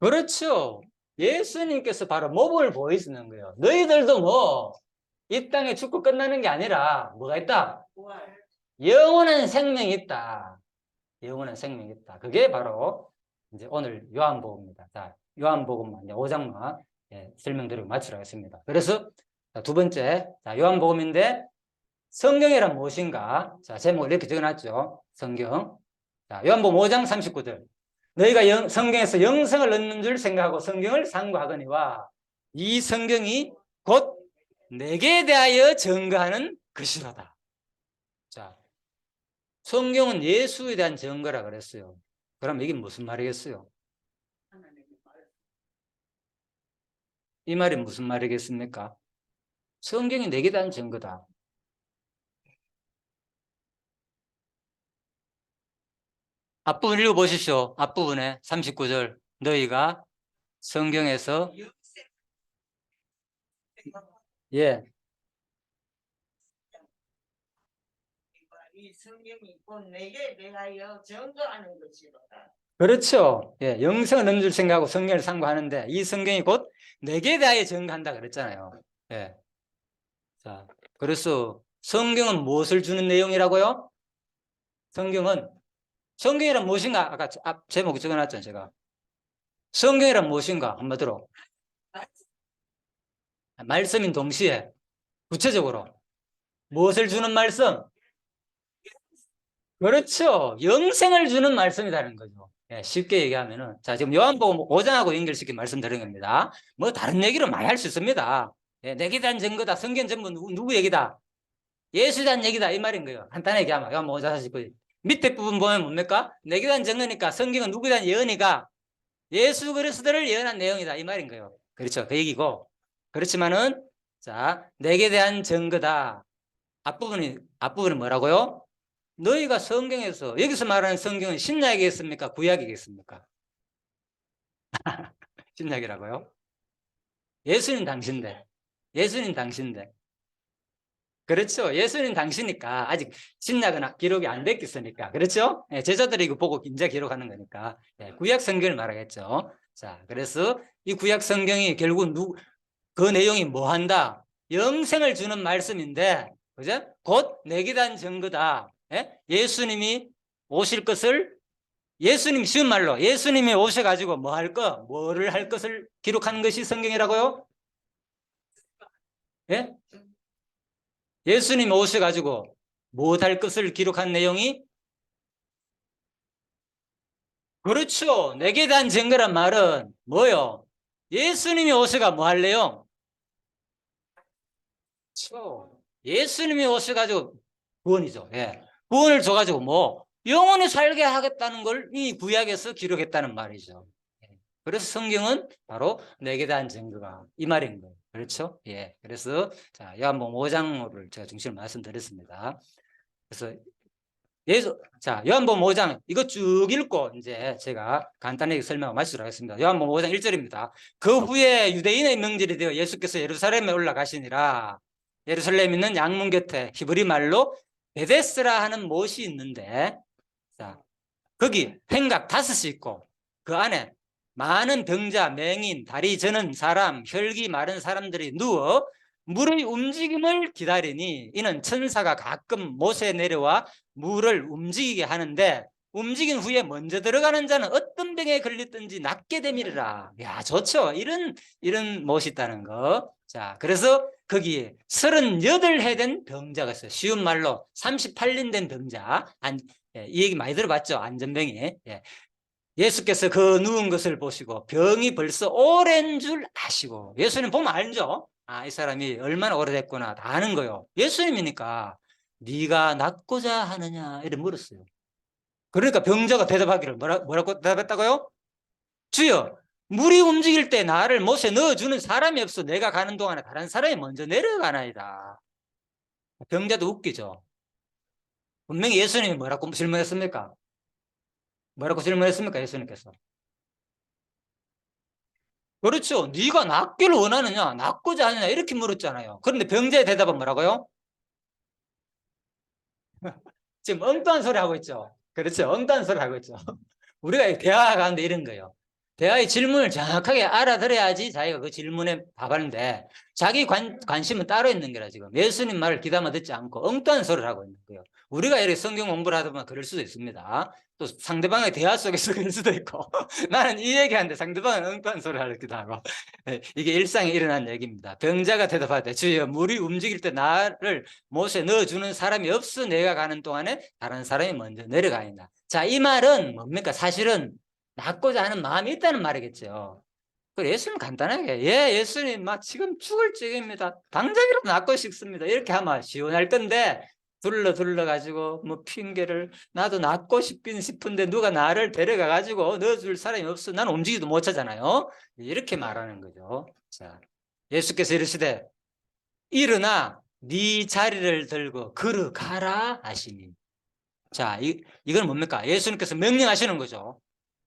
그렇죠. 예수님께서 바로 모범을 보이시는 거예요. 너희들도 뭐 이 땅에 죽고 끝나는 게 아니라 뭐가 있다? 영원한 생명이 있다. 영원한 생명이 있다. 그게 바로 이제 오늘 요한복음입니다. 자, 요한복음만 5장만 설명드리고 마치도록 하겠습니다. 그래서 두 번째, 자, 요한복음인데 성경이란 무엇인가? 자, 제목을 이렇게 적어놨죠. 성경. 자, 요한복음 5장 39절. 너희가 성경에서 영생을 얻는 줄 생각하고 성경을 상고하거니와 이 성경이 곧 내게 대하여 증거하는 것이로다. 자, 성경은 예수에 대한 증거라 그랬어요. 그럼 이게 무슨 말이겠어요? 이 말이 무슨 말이겠습니까? 성경이 내게 대한 증거다. 앞부분 읽어보십시오. 앞부분에 39절. 너희가 성경에서 예, 이 성경이 곧 내게 대하여 증거하는 것이로다. 그렇죠. 예, 영생을 얻는 줄 생각하고 성경을 상고하는데 이 성경이 곧 내게 대하여 증거한다 그랬잖아요. 예. 자, 그래서 성경은 무엇을 주는 내용이라고요? 성경이란 무엇인가? 아까 앞 제목 적어놨잖아요, 제가. 성경이란 무엇인가? 한마디로 말씀인 동시에 구체적으로 무엇을 주는 말씀? 그렇죠. 영생을 주는 말씀이라는 거죠. 예, 쉽게 얘기하면은 자, 지금 요한복음 5장하고 연결시켜 말씀드린 겁니다. 뭐 다른 얘기를 많이 할 수 있습니다. 예, 내게 대한 증거다. 성경 전부 누구 얘기다? 예수에 대한 얘기다 이 말인 거예요. 간단하게 얘기하면 요한복음 5장 49절. 밑에 부분 보면 뭡니까? 내게 대한 증거니까 성경은 누구에 대한 예언이가 예수 그리스도를 예언한 내용이다 이 말인 거예요. 그렇죠. 그 얘기고 그렇지만은 자, 내게 대한 증거다. 앞부분이 뭐라고요? 너희가 성경에서 여기서 말하는 성경은 신약이겠습니까? 구약이겠습니까? 신약이라고요? 예수님 당신데. 예수님 당신데. 그렇죠. 예수님 당시니까 아직 신약은 기록이 안 됐겠으니까. 그렇죠? 예, 제자들이 이거 보고 이제 기록하는 거니까. 예, 구약 성경을 말하겠죠. 자, 그래서 이 구약 성경이 결국 그 내용이 뭐 한다? 영생을 주는 말씀인데, 그죠? 곧 내게 대한 증거다. 예? 예수님이 오실 것을 예수님 쉬운 말로 예수님이 오셔가지고 뭐 할 거, 뭐를 할 것을 기록한 것이 성경이라고요? 예? 예수님이 오셔가지고 무엇할 것을 기록한 내용이 그렇죠. 내게 대한 증거란 말은 뭐요? 예수님이 오셔가 뭐 할래요? 그렇죠. 예수님이 오셔가지고 구원이죠. 예. 구원을 줘가지고 뭐 영원히 살게 하겠다는 걸 이 구약에서 기록했다는 말이죠. 예. 그래서 성경은 바로 내게 대한 증거가 이 말인 거예요. 그렇죠? 예. 그래서 자, 요한복음 5장을 제가 중심으로 말씀드렸습니다. 그래서 자, 요한복음 5장 이거 쭉 읽고 이제 제가 간단하게 설명을 마치도록 하겠습니다. 요한복음 5장 1절입니다. 그 후에 유대인의 명절이 되어 예수께서 예루살렘에 올라가시니라. 예루살렘에 있는 양문 곁에 히브리 말로 베데스라 하는 못이 있는데 자, 거기 행각 5이 있고 그 안에 많은 병자, 맹인, 다리 저는 사람, 혈기 마른 사람들이 누워 물의 움직임을 기다리니 이는 천사가 가끔 못에 내려와 물을 움직이게 하는데 움직인 후에 먼저 들어가는 자는 어떤 병에 걸렸든지 낫게 되미리라. 야, 좋죠. 이런 멋있다는 거. 자, 그래서 거기에 38해 된 병자가 있어요. 쉬운 말로 38년 된 병자. 이 얘기 많이 들어봤죠. 안전병이. 예. 예수께서 그 누운 것을 보시고 병이 벌써 오랜 줄 아시고, 예수님 보면 알죠? 아, 이 사람이 얼마나 오래됐구나 다 아는 거요. 예수님이니까 네가 낫고자 하느냐 이렇게 물었어요. 그러니까 병자가 대답하기를 뭐라고 대답했다고요? 주여, 물이 움직일 때 나를 못에 넣어주는 사람이 없어 내가 가는 동안에 다른 사람이 먼저 내려가나이다. 병자도 웃기죠. 분명히 예수님이 뭐라고 질문했습니까? 뭐라고 질문했습니까? 예수님께서. 그렇죠. 네가 낫기를 원하느냐, 낫고자 하느냐 이렇게 물었잖아요. 그런데 병자의 대답은 뭐라고요? 지금 엉뚱한 소리 하고 있죠. 그렇죠. 엉뚱한 소리 하고 있죠. 우리가 대화하는데 이런 거예요. 대화의 질문을 정확하게 알아들어야지 자기가 그 질문에 답하는데, 자기 관심은 따로 있는 거라. 지금 예수님 말을 귀담아 듣지 않고 엉뚱한 소리를 하고 있는 거예요. 우리가 이렇게 성경 공부를 하다 보면 그럴 수도 있습니다. 또 상대방의 대화 속에서 그럴 수도 있고 나는 이 얘기하는데 상대방은 엉뚱한 소리를 하기도 하고. 이게 일상에 일어난 얘기입니다. 병자가 대답하되 주여, 물이 움직일 때 나를 못에 넣어주는 사람이 없어 내가 가는 동안에 다른 사람이 먼저 내려가야. 자, 이 말은 뭡니까? 사실은 낫고자 하는 마음이 있다는 말이겠죠. 그 예수님 간단하게, 예수님 막 지금 죽을 지경입니다. 당장이라도 낫고 싶습니다. 이렇게 하면 시원할 건데, 둘러 가지고 뭐 핑계를, 나도 낫고 싶긴 싶은데 누가 나를 데려가 가지고 넣어줄 사람이 없어 나는 움직이도 못 하잖아요. 이렇게 말하는 거죠. 자, 예수께서 이르시되 일어나 네 자리를 들고 걸어가라 하시니. 자, 이건 뭡니까? 예수님께서 명령하시는 거죠.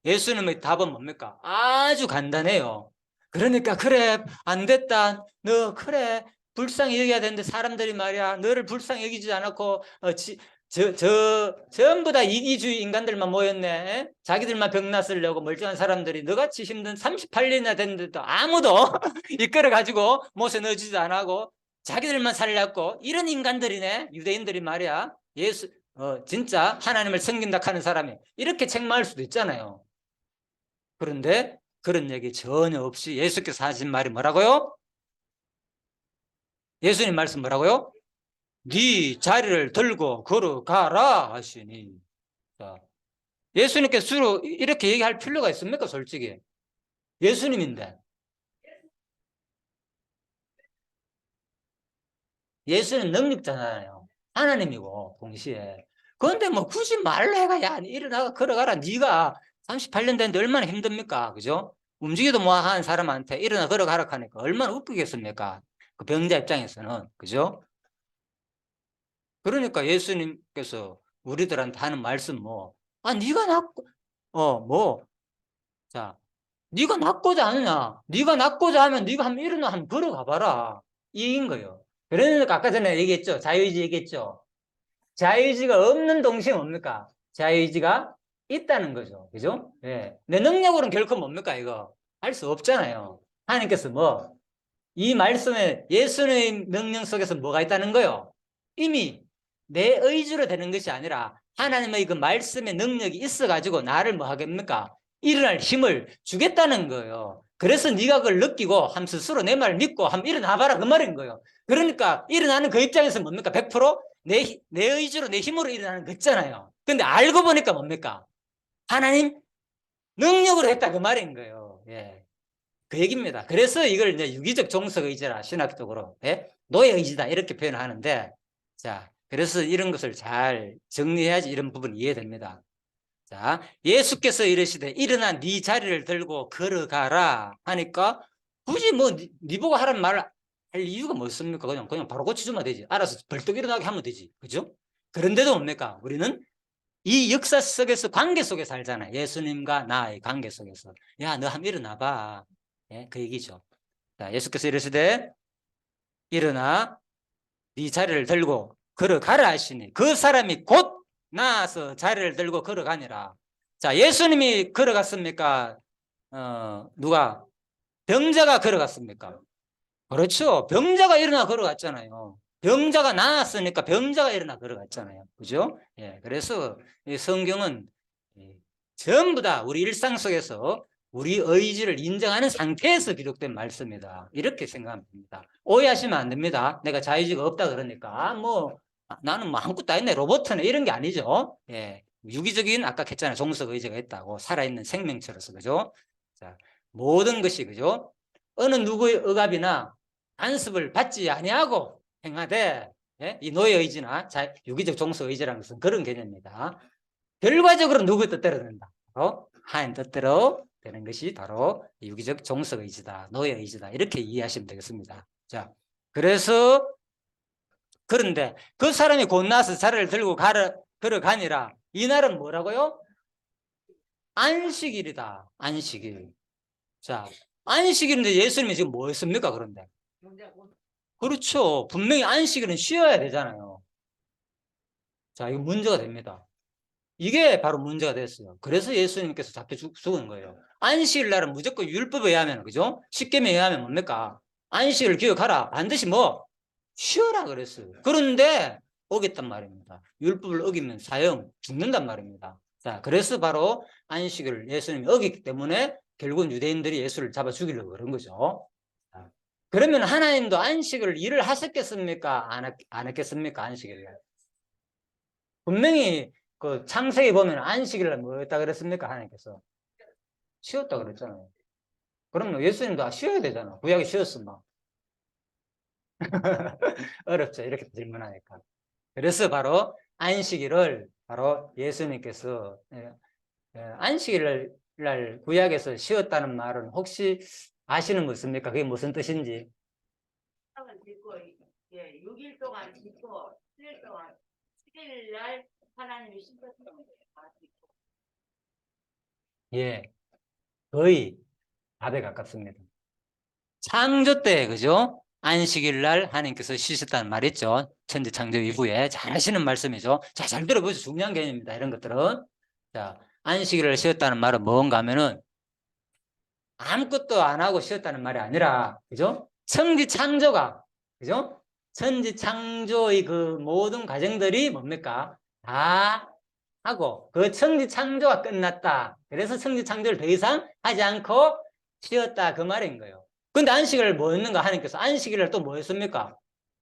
예수님의 답은 뭡니까? 아주 간단해요. 그러니까 그래, 안 됐다. 너 그래, 불쌍히 여겨야 되는데 사람들이 말이야 너를 불쌍히 여기지 않았고 전부 다 이기주의 인간들만 모였네. 자기들만 병났으려고 멀쩡한 사람들이 너같이 힘든 38년이나 됐는데도 아무도 이끌어가지고 못에 넣어주지도 않고 자기들만 살려고 이런 인간들이네. 유대인들이 말이야 진짜 하나님을 섬긴다 하는 사람이 이렇게 책망할 수도 있잖아요. 그런데 그런 얘기 전혀 없이 예수께서 하신 말이 뭐라고요? 예수님 말씀 뭐라고요? 네 자리를 들고 걸어가라 하시니. 자, 예수님께서 주로 이렇게 얘기할 필요가 있습니까? 솔직히 예수님인데. 예수는 능력자잖아요. 하나님이고 동시에. 그런데 뭐 굳이 말을 해가, 야 일어나가 걸어가라. 네가 38년 됐는데 얼마나 힘듭니까? 그죠? 움직이도 못하는 사람한테 일어나 걸어가라 하니까 얼마나 웃기겠습니까? 그 병자 입장에서는. 그죠? 그러니까 예수님께서 우리들한테 하는 말씀 네가 낫고 자, 네가 낫고자 하느냐? 네가 낫고자 하면 네가 한번 일어나 한번 걸어가 봐라. 이인 거예요. 그러니까 아까 전에 얘기했죠. 자유의지 얘기했죠. 자유의지가 없는 동시에 뭡니까? 자유의지가 있다는 거죠. 그죠? 예. 내 능력으로는 결코 뭡니까, 이거? 할 수 없잖아요. 하나님께서 이 말씀에 예수의 명령 속에서 뭐가 있다는 거요? 이미 내 의지로 되는 것이 아니라 하나님의 그 말씀의 능력이 있어가지고 나를 뭐 하겠습니까? 일어날 힘을 주겠다는 거예요. 그래서 네가 그걸 느끼고 함 스스로 내 말을 믿고 함 일어나봐라 그 말인 거예요. 그러니까 일어나는 그 입장에서 뭡니까? 100% 내 의지로 내 힘으로 일어나는 거 있잖아요. 근데 알고 보니까 뭡니까? 하나님 능력으로 했다 그 말인 거예요. 예. 그 얘기입니다. 그래서 이걸 이제 유기적 종속 의지라 신학적으로 노예 의지다 이렇게 표현을 하는데, 자, 그래서 이런 것을 잘 정리해야지 이런 부분이 이해됩니다. 자, 예수께서 이르시되 일어나 네 자리를 들고 걸어가라 하니까 굳이 네 보고 하라는 말을 할 이유가 뭐 있습니까? 그냥 바로 고쳐주면 되지. 알아서 벌떡 일어나게 하면 되지. 그죠? 그런데도 뭡니까? 우리는 이 역사 속에서 관계 속에 살잖아요. 예수님과 나의 관계 속에서. 야, 너 한번 일어나봐. 그 얘기죠. 자, 예수께서 이르시되 일어나 네 자리를 들고 걸어가라 하시니 그 사람이 곧 나와서 자리를 들고 걸어가니라. 자, 예수님이 걸어갔습니까? 누가? 병자가 걸어갔습니까? 그렇죠. 병자가 일어나 걸어갔잖아요. 병자가 나았으니까 병자가 일어나 걸어갔잖아요. 그죠? 예. 그래서 이 성경은 전부 다 우리 일상 속에서 우리 의지를 인정하는 상태에서 기록된 말씀이다. 이렇게 생각하면 됩니다. 오해하시면 안 됩니다. 내가 자유의지가 없다 그러니까 나는 뭐 아무것도 아니네, 로봇네, 이런 게 아니죠. 예. 유기적인, 아까 했잖아요, 종속 의지가 있다고, 살아있는 생명체로서. 그죠? 자, 모든 것이, 그죠? 어느 누구의 억압이나 간섭을 받지 아니하고 행하되, 예? 이 노예 의지나 유기적 종속 의지라는 것은 그런 개념입니다. 결과적으로 누구의 뜻대로 된다. 바로 하나님 뜻대로 되는 것이 바로 유기적 종속 의지다, 노예 의지다, 이렇게 이해하시면 되겠습니다. 자, 그래서 그런데 그 사람이 곧 나서 자리를 들고 걸어가니라. 이날은 뭐라고요? 안식일이다. 안식일. 자, 안식일인데 예수님이 지금 뭐 했습니까? 그런데 그렇죠. 분명히 안식일은 쉬어야 되잖아요. 자, 이거 문제가 됩니다. 이게 바로 문제가 됐어요. 그래서 예수님께서 잡혀 죽은 거예요. 안식일 날은 무조건 율법에 의하면, 그죠? 십계명에 의하면 뭡니까? 안식일을 기억하라. 반드시 뭐? 쉬어라 그랬어요. 그런데 어겼단 말입니다. 율법을 어기면 사형, 죽는단 말입니다. 자, 그래서 바로 안식일을 예수님이 어겼기 때문에 결국은 유대인들이 예수를 잡아 죽이려고 그런 거죠. 자, 그러면 하나님도 안식일을 일을 하셨겠습니까? 안 했겠습니까? 안식일을. 분명히 그 창세기 보면 안식일날 뭐 했다 그랬습니까? 하나님께서 쉬었다 그랬잖아요. 그러면 예수님도 쉬어야 되잖아. 구약이 쉬었으면 어렵죠. 이렇게 질문하니까. 그래서 바로 안식일을 바로 예수님께서 안식일 날 구약에서 쉬었다는 말은 혹시 아시는 거 있습니까? 그게 무슨 뜻인지? 짓고, 예, 6일 동안 짓고 7일 동안 7일 날 하나님이 신부신 거예요. 예, 거의 답에 가깝습니다. 창조 때, 그죠? 안식일 날 하나님께서 쉬셨다는 말 있죠. 천지 창조 이후에. 잘 하시는 말씀이죠. 자, 잘 들어보세요. 중요한 개념입니다. 이런 것들은. 자, 안식일을 쉬었다는 말은 뭔가 하면은 아무것도 안 하고 쉬었다는 말이 아니라, 그죠? 천지 창조가, 그죠? 천지 창조의 그 모든 과정들이 뭡니까? 다 하고, 그 천지 창조가 끝났다. 그래서 천지 창조를 더 이상 하지 않고 쉬었다. 그 말인 거예요. 근데 안식일을 뭐 했는가? 하나님께서 안식일을 또 뭐 했습니까?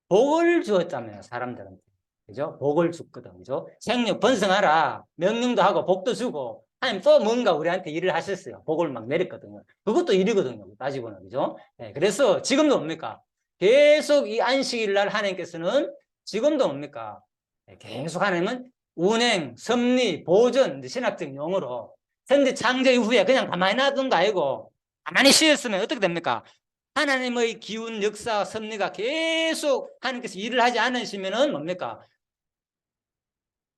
복을 주었잖아요, 사람들한테. 그죠? 복을 줬거든. 그죠? 생육 번성하라. 명령도 하고 복도 주고. 하나님 또 뭔가 우리한테 일을 하셨어요. 복을 막 내렸거든요. 그것도 일이거든요. 따지고는. 그죠? 네, 그래서 지금도 뭡니까? 계속 이 안식일 날 하나님께서는 지금도 뭡니까? 네, 계속 하나님은 운행, 섭리, 보존, 신학적 용어로 현재 창조 이후에 그냥 가만히 놔둔 거 아니고 가만히 쉬었으면 어떻게 됩니까? 하나님의 기운, 역사, 섭리가 계속 하나님께서 일을 하지 않으시면은 뭡니까?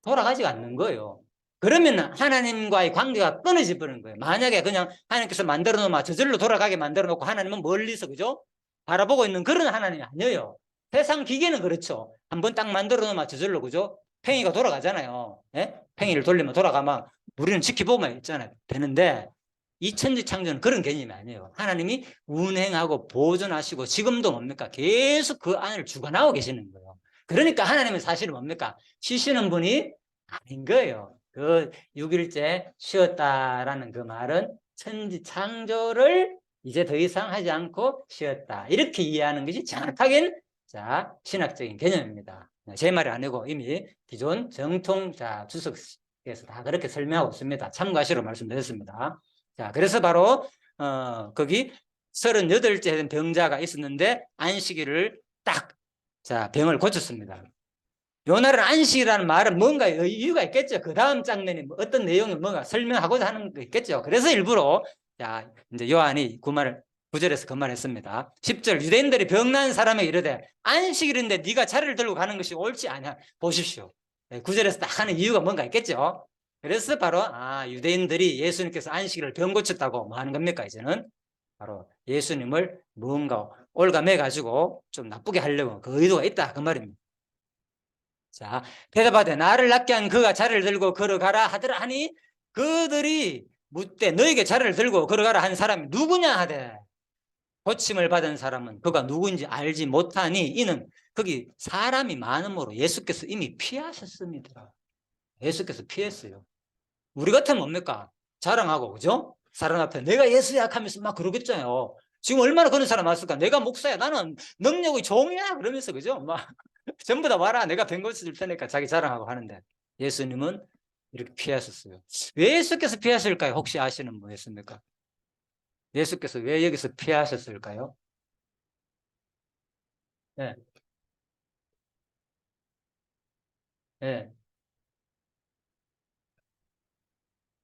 돌아가지 않는 거예요. 그러면 하나님과의 관계가 끊어져 버리는 거예요. 만약에 그냥 하나님께서 만들어 놓으면 저절로 돌아가게 만들어 놓고 하나님은 멀리서, 그죠? 바라보고 있는 그런 하나님이 아니에요. 세상 기계는 그렇죠. 한번 딱 만들어 놓으면 저절로, 그죠? 팽이가 돌아가잖아요. 예? 팽이를 돌리면 돌아가면 우리는 지켜보면 있잖아요. 되는데 이 천지 창조는 그런 개념이 아니에요. 하나님이 운행하고 보존하시고 지금도 뭡니까? 계속 그 안을 주관하고 계시는 거예요. 그러니까 하나님은 사실은 뭡니까? 쉬시는 분이 아닌 거예요. 그 6일째 쉬었다라는 그 말은 천지 창조를 이제 더 이상 하지 않고 쉬었다. 이렇게 이해하는 것이 정확하게 신학적인 개념입니다. 제 말이 아니고 이미 기존 정통 주석에서 다 그렇게 설명하고 있습니다. 참고하시라고 말씀드렸습니다. 자, 그래서 바로 거기 38째 된 병자가 있었는데 안식일을 딱 병을 고쳤습니다. 요 날은 안식이라는 말은 뭔가 이유가 있겠죠. 그 다음 장면이 어떤 내용이 뭔가 설명하고자 하는 거 있겠죠. 그래서 일부러 이제 요한이 9절에서 그 말을 했습니다. 10절 유대인들이 병난 사람에게 이르되 안식일인데 네가 자리를 들고 가는 것이 옳지 않냐. 보십시오. 9절에서 딱 하는 이유가 뭔가 있겠죠. 그래서 바로 유대인들이 예수님께서 안식일을 병 고쳤다고 뭐 하는 겁니까? 이제는 바로 예수님을 뭔가 올가매 가지고 좀 나쁘게 하려고 그 의도가 있다 그 말입니다. 자, 대답하되 나를 낫게 한 그가 자리를 들고 걸어가라 하더라 하니 그들이 묻되 너에게 자리를 들고 걸어가라 한 사람이 누구냐 하되 고침을 받은 사람은 그가 누구인지 알지 못하니 이는 거기 사람이 많음으로 예수께서 이미 피하셨습니다. 예수께서 피했어요. 우리 같으면 뭡니까? 자랑하고, 그죠? 사람 앞에 내가 예수야 하면서 막 그러겠잖아요. 지금 얼마나 그런 사람 왔을까? 내가 목사야. 나는 능력이 종이야. 그러면서, 그죠? 막 전부 다 와라. 내가 된 고쳐 줄 테니까 자기 자랑하고 하는데 예수님은 이렇게 피하셨어요. 왜 예수께서 피하실까요? 혹시 아시는 분 있습니까? 예수께서 왜 여기서 피하셨을까요? 네, 네.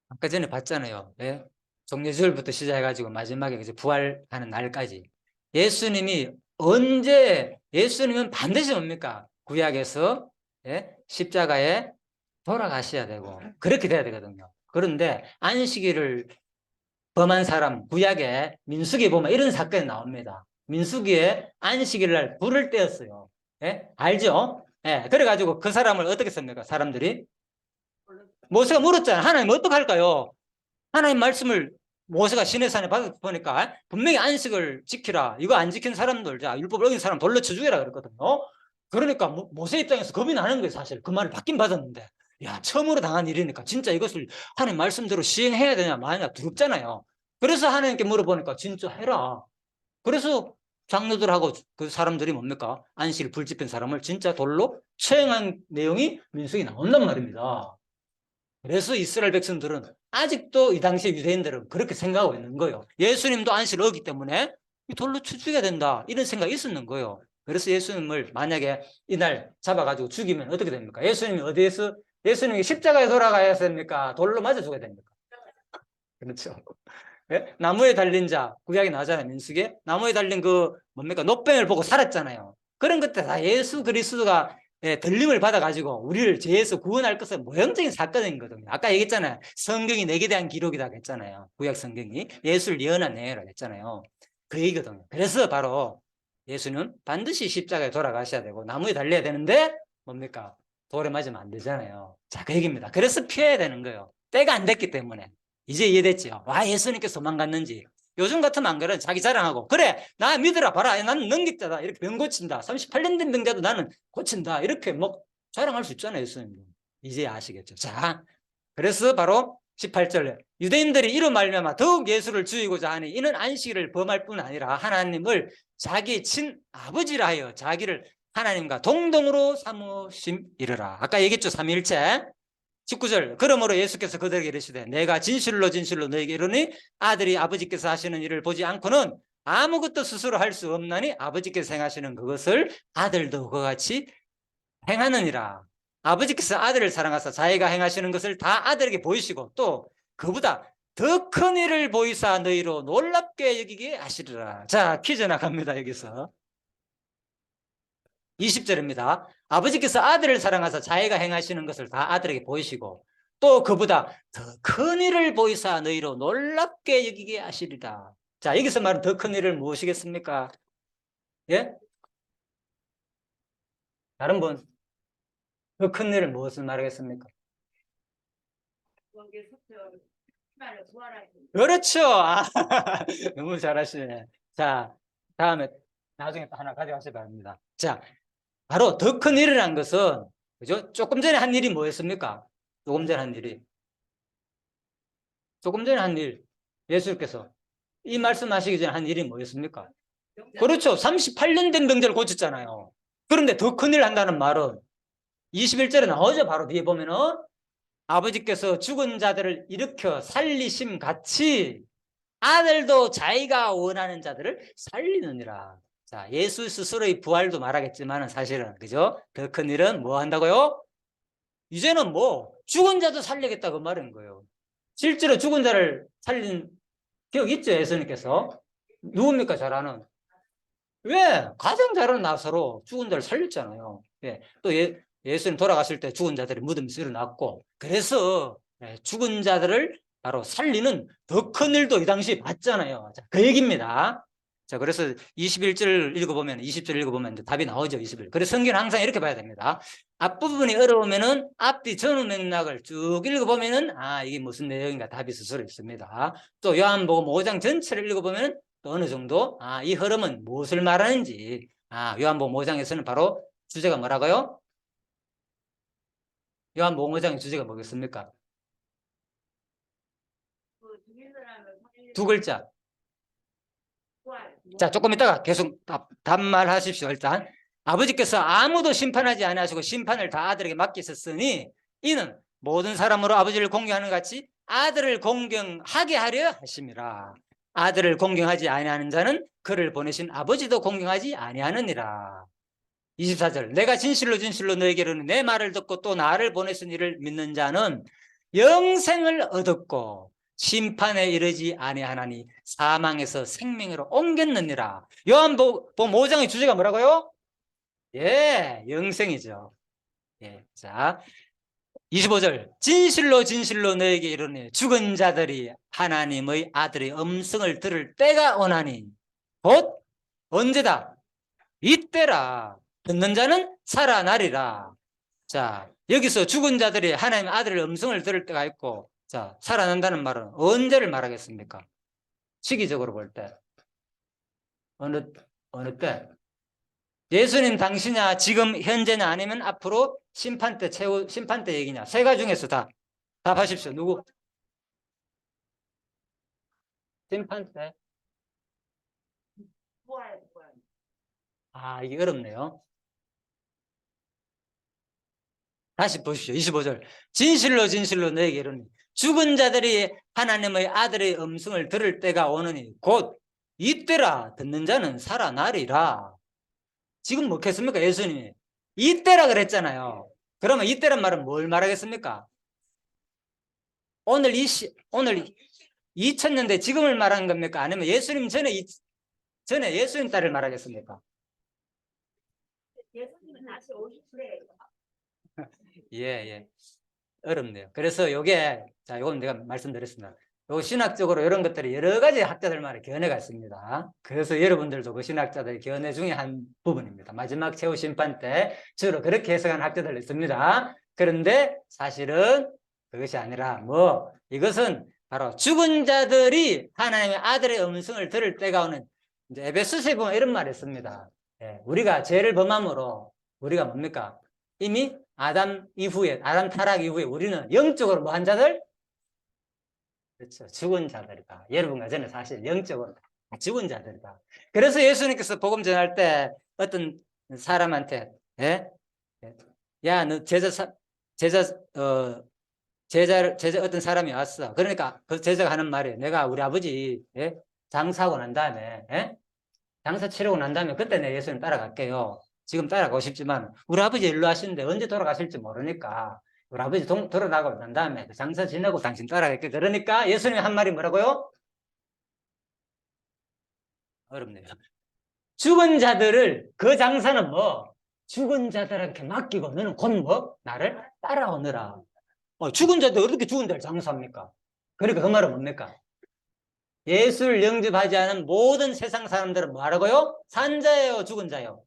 아까 전에 봤잖아요. 예? 종려주일부터 시작해가지고 마지막에 이제 부활하는 날까지. 예수님이 언제, 예수님은 반드시 뭡니까? 구약에서 예? 십자가에 돌아가셔야 되고, 그렇게 돼야 되거든요. 그런데 안식일을 범한 사람, 구약에 민수기에 보면 이런 사건이 나옵니다. 민수기에 안식일 날 불을 떼었어요. 예? 알죠? 예. 그래가지고 그 사람을 어떻게 씁니까? 사람들이? 모세가 물었잖아요. 하나님 어떡할까요? 하나님 말씀을 모세가 시내산에 보니까 분명히 안식을 지키라. 이거 안 지킨 사람들, 자, 율법을 어긴 사람 돌려 쳐 죽여라 그랬거든요. 그러니까 모세 입장에서 겁이 나는 거예요, 사실. 그 말을 받긴 받았는데. 야, 처음으로 당한 일이니까 진짜 이것을 하나님 말씀대로 시행해야 되냐, 마냐 두렵잖아요. 그래서 하나님께 물어보니까 진짜 해라. 그래서 장로들하고 그 사람들이 뭡니까? 안식일 불지핀 사람을 진짜 돌로 처형한 내용이 민수기 나온단 말입니다. 그래서 이스라엘 백성들은 아직도 이 당시 유대인들은 그렇게 생각하고 있는 거예요. 예수님도 안식을 어기 때문에 돌로 쳐 죽여야 된다. 이런 생각이 있었는 거예요. 그래서 예수님을 만약에 이날 잡아가지고 죽이면 어떻게 됩니까? 예수님이 어디에서, 예수님이 십자가에 돌아가야 됩니까? 돌로 맞아 죽어야 됩니까? 그렇죠. 예? 나무에 달린 자, 구약에 나오잖아요, 민수기에. 나무에 달린 그, 뭡니까? 노병을 보고 살았잖아요. 그런 것들 다 예수 그리스도가 예, 들림을 받아가지고 우리를 죄에서 구원할 것은 모형적인 사건이거든요. 아까 얘기했잖아요. 성경이 내게 대한 기록이라고 했잖아요. 구약 성경이. 예수를 예언한 내용이라고 했잖아요. 그 얘기거든요. 그래서 바로 예수는 반드시 십자가에 돌아가셔야 되고 나무에 달려야 되는데 뭡니까? 돌에 맞으면 안 되잖아요. 자, 그 얘기입니다. 그래서 피해야 되는 거예요. 때가 안 됐기 때문에. 이제 이해됐죠? 와, 예수님께서 도망갔는지. 요즘 같으면 안 그래. 자기 자랑하고. 그래, 나 믿으라. 봐라. 나는 능력자다. 이렇게 병 고친다. 38년 된 병자도 나는 고친다. 이렇게 뭐 자랑할 수 있잖아요, 예수님. 이제 아시겠죠? 자, 그래서 바로 18절에 유대인들이 이로 말미암아 더욱 예수를 죽이고자 하니 이는 안식일을 범할 뿐 아니라 하나님을 자기 친아버지라 하여 자기를 하나님과 동등으로 삼으심이르라. 아까 얘기했죠, 삼위일체. 19절 그러므로 예수께서 그들에게 이르시되 내가 진실로 진실로 너에게 이르니 아들이 아버지께서 하시는 일을 보지 않고는 아무것도 스스로 할 수 없나니 아버지께서 행하시는 그것을 아들도 그와 같이 행하느니라. 아버지께서 아들을 사랑하사 자기가 행하시는 것을 다 아들에게 보이시고 또 그보다 더 큰 일을 보이사 너희로 놀랍게 여기게 하시리라. 자, 퀴즈 나갑니다. 여기서 20절입니다. 아버지께서 아들을 사랑하사 자기가 행하시는 것을 다 아들에게 보이시고 또 그보다 더 큰 일을 보이사 너희로 놀랍게 여기게 하시리라. 자, 여기서 말하는 더 큰 일을 무엇이겠습니까? 예? 다른 분, 더 큰 일을 무엇을 말하겠습니까? 그렇죠. 아, 너무 잘하시네. 자, 다음에 나중에 또 하나 가져가시기 바랍니다. 자, 바로 더 큰 일이라는 것은 그죠? 조금 전에 한 일이 뭐였습니까? 조금 전에 한 일이 조금 전에 한 일, 예수께서 이 말씀하시기 전에 한 일이 뭐였습니까? 그렇죠. 38년 된 병자를 고쳤잖아요. 그런데 더 큰 일 한다는 말은 21절에 나오죠. 바로 뒤에 보면은 아버지께서 죽은 자들을 일으켜 살리심 같이 아들도 자기가 원하는 자들을 살리느니라. 자, 예수 스스로의 부활도 말하겠지만 사실은 그죠? 더 큰 일은 뭐 한다고요? 이제는 뭐 죽은 자도 살리겠다 그 말인 거예요. 실제로 죽은 자를 살린 기억 있죠? 예수님께서. 누굽니까? 잘 아는. 왜? 가장 잘 아는 나사로 죽은 자를 살렸잖아요. 예. 또 예수님 돌아갔을 때 죽은 자들이 무덤에서 일어났고 그래서 죽은 자들을 바로 살리는 더 큰 일도 이 당시 봤잖아요. 자, 그 얘기입니다. 자, 그래서 21절 읽어보면 20절 읽어보면 답이 나오죠. 21. 그래서 성경은 항상 이렇게 봐야 됩니다. 앞부분이 어려우면은 앞뒤 전후 맥락을 쭉 읽어보면은 아, 이게 무슨 내용인가 답이 스스로 있습니다. 또 요한복음 5장 전체를 읽어보면 또 어느 정도 아, 이 흐름은 무엇을 말하는지 아, 요한복음 5장에서는 바로 주제가 뭐라고요? 요한복음 5장의 주제가 뭐겠습니까? 두 글자. 부활. 자, 조금 있다가 계속 답말하십시오. 일단 아버지께서 아무도 심판하지 아니하시고 심판을 다 아들에게 맡기셨으니 이는 모든 사람으로 아버지를 공경하는 것 같이 아들을 공경하게 하려 하심이라. 아들을 공경하지 아니하는 자는 그를 보내신 아버지도 공경하지 아니하느니라. 24절 내가 진실로 진실로 너에게 이르노니 내 말을 듣고 또 나를 보내신 이를 믿는 자는 영생을 얻었고 심판에 이르지 아니하나니 사망에서 생명으로 옮겼느니라. 요한복음 5장의 주제가 뭐라고요? 예, 영생이죠. 예, 자 25절 진실로 진실로 너에게 이르노니 죽은 자들이 하나님의 아들의 음성을 들을 때가 오나니 곧 언제다? 이때라. 듣는 자는 살아나리라. 자, 여기서 죽은 자들이 하나님의 아들의 음성을 들을 때가 있고, 자, 살아난다는 말은 언제를 말하겠습니까? 시기적으로 볼 때. 어느 때? 예수님 당시냐, 지금 현재냐, 아니면 앞으로 심판 때, 최후 심판 때 얘기냐? 세 가지 중에서 다 답하십시오. 누구? 심판 때? 부활. 부활. 아, 이게 어렵네요. 다시 보십시오. 25절. 진실로 진실로 너에게 이르노니 죽은 자들이 하나님의 아들의 음성을 들을 때가 오느니 곧 이때라. 듣는 자는 살아나리라. 지금 뭐겠습니까? 예수님이 이때라 그랬잖아요. 그러면 이때란 말은 뭘 말하겠습니까? 오늘 2000년대 지금을 말하는 겁니까? 아니면 예수님 전에 예수님 때를 말하겠습니까? 예수님은 다시 오실 때. 예, 예. 어렵네요. 그래서 요게, 자, 요건 내가 말씀드렸습니다. 요 신학적으로 이런 것들이 여러 가지 학자들만의 견해가 있습니다. 그래서 여러분들도 그 신학자들의 견해 중에 한 부분입니다. 마지막 최후 심판 때 주로 그렇게 해석한 학자들 있습니다. 그런데 사실은 그것이 아니라 이것은 바로 죽은 자들이 하나님의 아들의 음성을 들을 때가 오는, 이제 에베소서에 보면 이런 말이 있습니다. 예, 우리가 죄를 범함으로 우리가 뭡니까? 이미 아담 타락 이후에 우리는 영적으로 뭐한 자들? 그렇죠. 죽은 자들이다. 여러분과 저는 사실 영적으로 다 죽은 자들이다. 그래서 예수님께서 복음 전할 때 어떤 사람한테, 예? 야, 너 제자 어떤 사람이 왔어. 그러니까 그 제자가 하는 말이에요. 내가 우리 아버지, 예? 장사하고 난 다음에, 예? 장사 치르고 난 다음에 그때 내 예수님 따라갈게요. 지금 따라가고 싶지만 우리 아버지 일로 하시는데 언제 돌아가실지 모르니까 우리 아버지 돌아가고 난 다음에 그 장사 지내고 당신 따라갈게. 그러니까 예수님이 한 말이 뭐라고요? 어렵네요. 죽은 자들을, 그 장사는 죽은 자들한테 맡기고 너는 곧 나를 따라오느라. 죽은 자들 어떻게 죽은 자를 장사합니까? 그러니까 그 말은 뭡니까? 예수를 영접하지 않은 모든 세상 사람들은 뭐하라고요? 산자예요, 죽은 자요?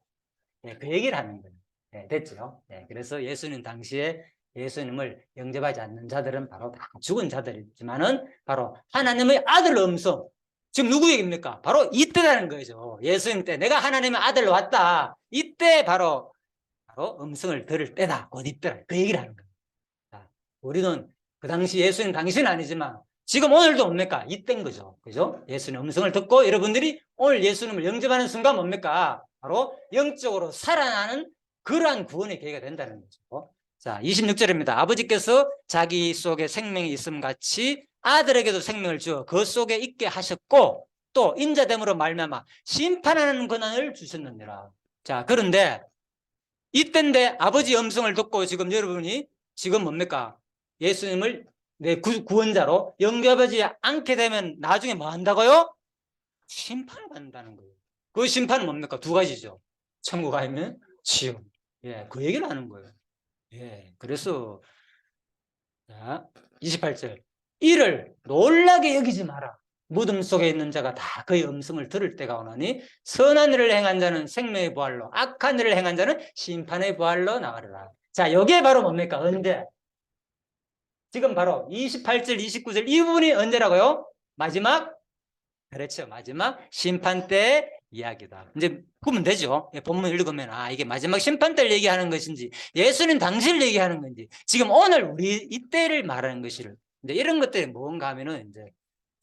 네, 그 얘기를 하는 거예요. 네, 됐죠? 네, 그래서 예수님 당시에 예수님을 영접하지 않는 자들은 바로 다 죽은 자들이지만은 바로 하나님의 아들 음성. 지금 누구 얘기입니까? 바로 이때라는 거죠. 예수님 때 내가 하나님의 아들로 왔다. 이때 바로 음성을 들을 때다. 곧 이때라. 그 얘기를 하는 거예요. 자, 우리는 그 당시 예수님 당시는 아니지만 지금 오늘도 뭡니까? 이때인 거죠. 그죠? 예수님 음성을 듣고 여러분들이 오늘 예수님을 영접하는 순간 뭡니까? 바로 영적으로 살아나는 그러한 구원의 계기가 된다는 거죠. 자, 26절입니다. 아버지께서 자기 속에 생명이 있음 같이 아들에게도 생명을 주어 그 속에 있게 하셨고 또 인자됨으로 말미암아 심판하는 권한을 주셨느니라. 자, 그런데 이때인데 아버지 음성을 듣고 지금 여러분이 지금 뭡니까? 예수님을 내 구원자로 영접하지 않게 되면 나중에 뭐 한다고요? 심판을 받는다는 거예요. 그 심판은 뭡니까? 두 가지죠. 천국 아니면 지옥. 예, 그 얘기를 하는 거예요. 예, 그래서 자, 28절. 이를 놀라게 여기지 마라. 무덤 속에 있는 자가 다 그의 음성을 들을 때가 오나니 선한 일을 행한 자는 생명의 부활로 악한 일을 행한 자는 심판의 부활로 나가리라. 자, 여기에 바로 뭡니까? 언제? 지금 바로 28절, 29절 이 부분이 언제라고요? 마지막? 그렇죠. 마지막 심판 때 이야기다. 이제 보면 되죠. 본문 읽으면 이게 마지막 심판 때를 얘기하는 것인지 예수님 당시를 얘기하는 건지 지금 오늘 우리 이때를 말하는 것이를 이제 이런 것들이 뭔가 하면은 이제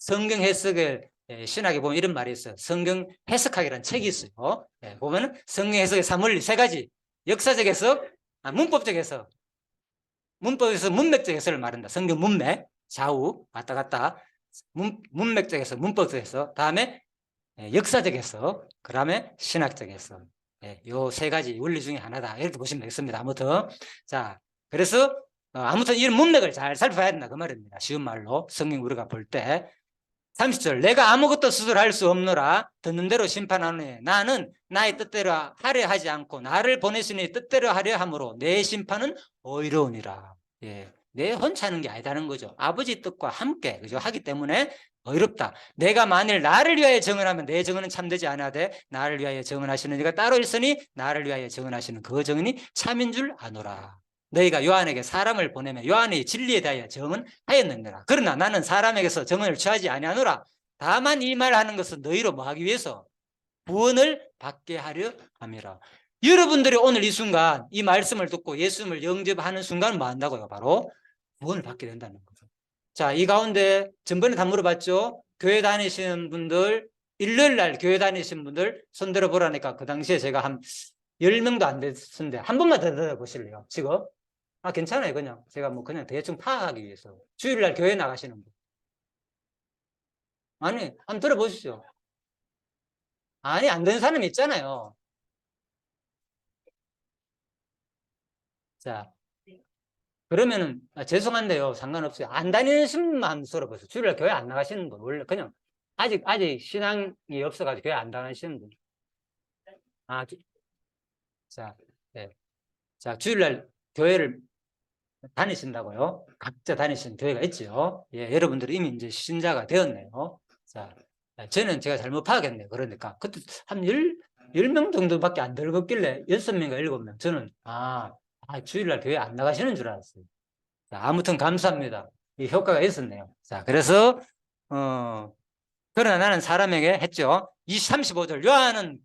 성경 해석을 신학에 보면 이런 말이 있어요. 성경 해석학이라는 책이 있어요. 보면은 성경 해석의 3원리 3가지. 역사적 해석, 문법적 해석. 문법에서 문맥적 해석을 말한다. 성경 문맥, 좌우 왔다 갔다. 문맥적 해석, 문법적 해석. 다음에 역사적 해석, 그 다음에 신학적 해석. 요 3가지 원리 중에 하나다. 이렇게 보시면 되겠습니다. 아무튼 자, 그래서 아무튼 이런 문맥을 잘 살펴봐야 된다 그 말입니다. 쉬운 말로 성경 우리가 볼 때 30절 내가 아무것도 스스로 할 수 없노라 듣는 대로 심판하노니 나는 나의 뜻대로 하려 하지 않고 나를 보내시니 뜻대로 하려 함으로 내 심판은 의로우니라. 내 혼자 하는 게 아니다는 거죠. 아버지 뜻과 함께 그죠? 하기 때문에 의롭다. 내가 만일 나를 위하여 정언하면 내 정언은 참되지 않아되 나를 위하여 정언하시는 이가 따로 있으니 나를 위하여 정언하시는 그 정언이 참인 줄 아노라. 너희가 요한에게 사람을 보내면 요한이 진리에 대하여 정언하였느니라. 그러나 나는 사람에게서 정언을 취하지 아니하노라. 다만 이 말하는 것은 너희로 뭐 하기 위해서 구원을 받게 하려 함이라. 여러분들이 오늘 이 순간 이 말씀을 듣고 예수님을 영접하는 순간 뭐 한다고요? 바로 구원을 받게 된다는 거죠. 자, 이 가운데 전번에 다 물어봤죠. 교회 다니시는 분들, 일요일 날 교회 다니시는 분들 손 들어보라니까 그 당시에 제가 한 10명도 안 됐는데 한 번만 더 들어보실래요? 지금? 괜찮아요. 그냥 제가 뭐 그냥 대충 파악하기 위해서. 주일날 교회 나가시는 분. 아니, 한번 들어보시죠. 아니, 안 되는 사람 있잖아요. 자, 그러면은 죄송한데요. 상관없어요. 안 다니시는 분만 한번 들어보세요. 주일날 교회 안 나가시는 분. 원래 그냥 아직 신앙이 없어가지고 교회 안 다니시는 분. 자, 네. 자, 주일날 교회를 다니신다고요? 각자 다니시는 교회가 있죠. 여러분들이 이미 이제 신자가 되었네요. 자, 저는 제가 잘못 파악했네요. 그러니까 그때 한 10명 정도밖에 안 들었길래 6명인가 7명. 저는 주일날 교회 안 나가시는 줄 알았어요. 자, 아무튼 감사합니다. 이 효과가 있었네요. 자, 그래서 그러나 나는 사람에게 했죠. 35절 요한은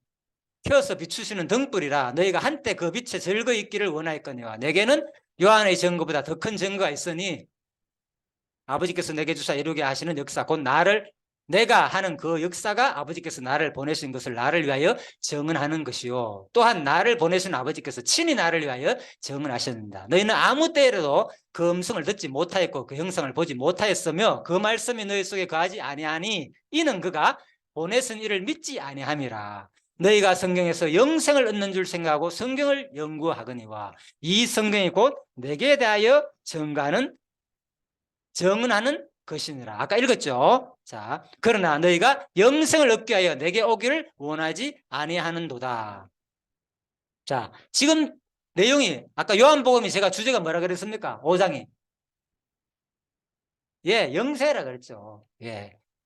켜서 비추시는 등불이라 너희가 한때 그 빛에 즐거이 있기를 원하였거니와 내게는 요한의 증거보다 더 큰 증거가 있으니 아버지께서 내게 주사 이루게 하시는 역사 곧 내가 하는 그 역사가 아버지께서 나를 보내신 것을 나를 위하여 증언하는 것이요 또한 나를 보내신 아버지께서 친히 나를 위하여 증언하셨습니다. 너희는 아무 때에도 그 음성을 듣지 못하였고 그 형상을 보지 못하였으며 그 말씀이 너희 속에 거하지 아니하니 이는 그가 보내신 이를 믿지 아니함이라. 너희가 성경에서 영생을 얻는 줄 생각하고 성경을 연구하거니와 이 성경이 곧 내게 대하여 증언하는 것이니라. 아까 읽었죠? 자, 그러나 너희가 영생을 얻게 하여 내게 오기를 원하지 아니하는도다. 자, 지금 내용이 아까 요한복음이 제가 주제가 뭐라 그랬습니까? 5장이 영세라 그랬죠.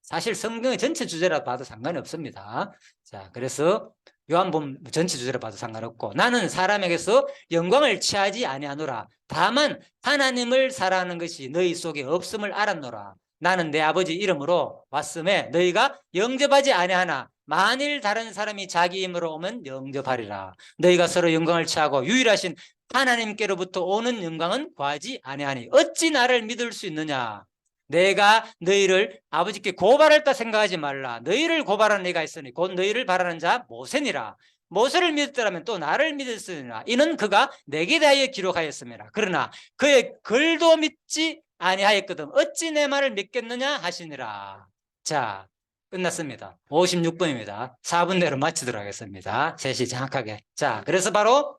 사실 성경의 전체 주제라 봐도 상관이 없습니다. 자, 그래서 요한복음 전체 주제라 봐도 상관없고 나는 사람에게서 영광을 취하지 아니하노라. 다만 하나님을 사랑하는 것이 너희 속에 없음을 알았노라. 나는 내 아버지 이름으로 왔음에 너희가 영접하지 아니하나 만일 다른 사람이 자기 힘으로 오면 영접하리라. 너희가 서로 영광을 취하고 유일하신 하나님께로부터 오는 영광은 구하지 아니하니 어찌 나를 믿을 수 있느냐. 내가 너희를 아버지께 고발할다 생각하지 말라. 너희를 고발하는 이가 있으니 곧 너희를 바라는 자 모세니라. 모세를 믿었더라면 또 나를 믿었으리라. 이는 그가 내게 대하여 기록하였습니다. 그러나 그의 글도 믿지 아니하였거든 어찌 내 말을 믿겠느냐 하시니라. 자, 끝났습니다. 56분입니다. 4분 내로 마치도록 하겠습니다. 3시 정확하게. 자, 그래서 바로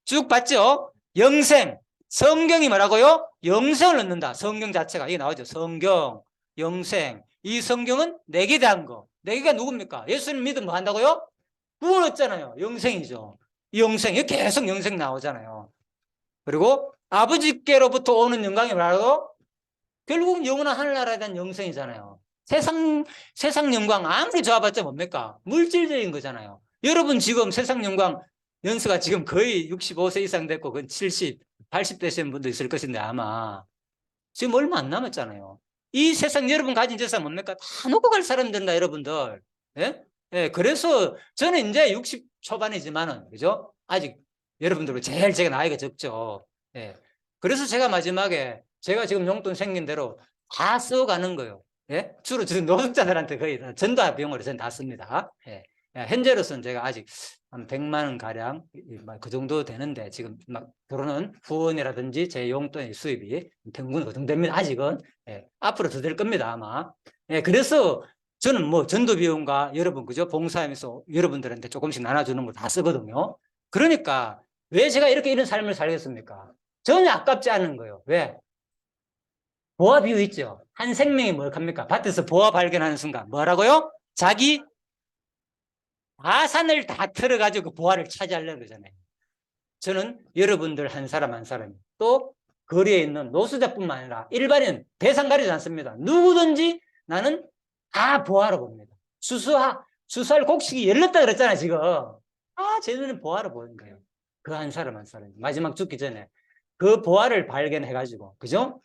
쭉 봤죠? 영생. 성경이 뭐라고요? 영생을 얻는다. 성경 자체가 이게 나오죠. 성경, 영생. 이 성경은 내게 대한 거. 내게가 누굽니까? 예수님 믿으면 뭐 한다고요? 구원 얻잖아요. 영생이죠. 이 영생이 계속 영생 나오잖아요. 그리고 아버지께로부터 오는 영광이 뭐라고? 결국은 영원한 하늘나라에 대한 영생이잖아요. 세상 영광 아무리 좋아봤자 뭡니까? 물질적인 거잖아요. 여러분 지금 세상 영광 연수가 지금 거의 65세 이상 됐고 그건 70, 80 되시는 분도 있을 것인데 아마 지금 얼마 안 남았잖아요. 이 세상 여러분 가진 재산 뭡니까? 다 놓고 갈 사람들다 여러분들. 그래서 저는 이제 60 초반이지만은 그죠? 아직 여러분들보다 제일 제가 나이가 적죠. 그래서 제가 마지막에 제가 지금 용돈 생긴 대로 다 써가는 거예요. 예? 주로 저 노숙자들한테 거의 다 전도 비용으로 저는 다 씁니다. 예. 예, 현재로서는 제가 아직 한 100만 원 가량 그 정도 되는데 지금 막 들어오는 후원이라든지 제 용돈의 수입이 평균 그 정도 됩니다. 아직은. 예. 앞으로 더 될 겁니다, 아마. 예, 그래서 저는 뭐 전도 비용과 여러분 그죠? 봉사하면서 여러분들한테 조금씩 나눠주는 걸 다 쓰거든요. 그러니까 왜 제가 이런 삶을 살겠습니까? 전혀 아깝지 않은 거예요. 왜? 보아 비유 있죠? 한 생명이 뭘 합니까? 밭에서 보아 발견하는 순간 뭐라고요? 자기 아산을 다 털어가지고 그 보아를 차지하려고 그러잖아요. 저는 여러분들 한 사람 한 사람이 또 거리에 있는 노수자뿐만 아니라 일반인 대상 가리지 않습니다. 누구든지 나는 다 보아로 봅니다. 수수할 곡식이 열렸다 그랬잖아요, 지금. 제 눈은 보아로 보는 거예요. 그 한 사람 한 사람이. 마지막 죽기 전에 그 보아를 발견해가지고, 그죠?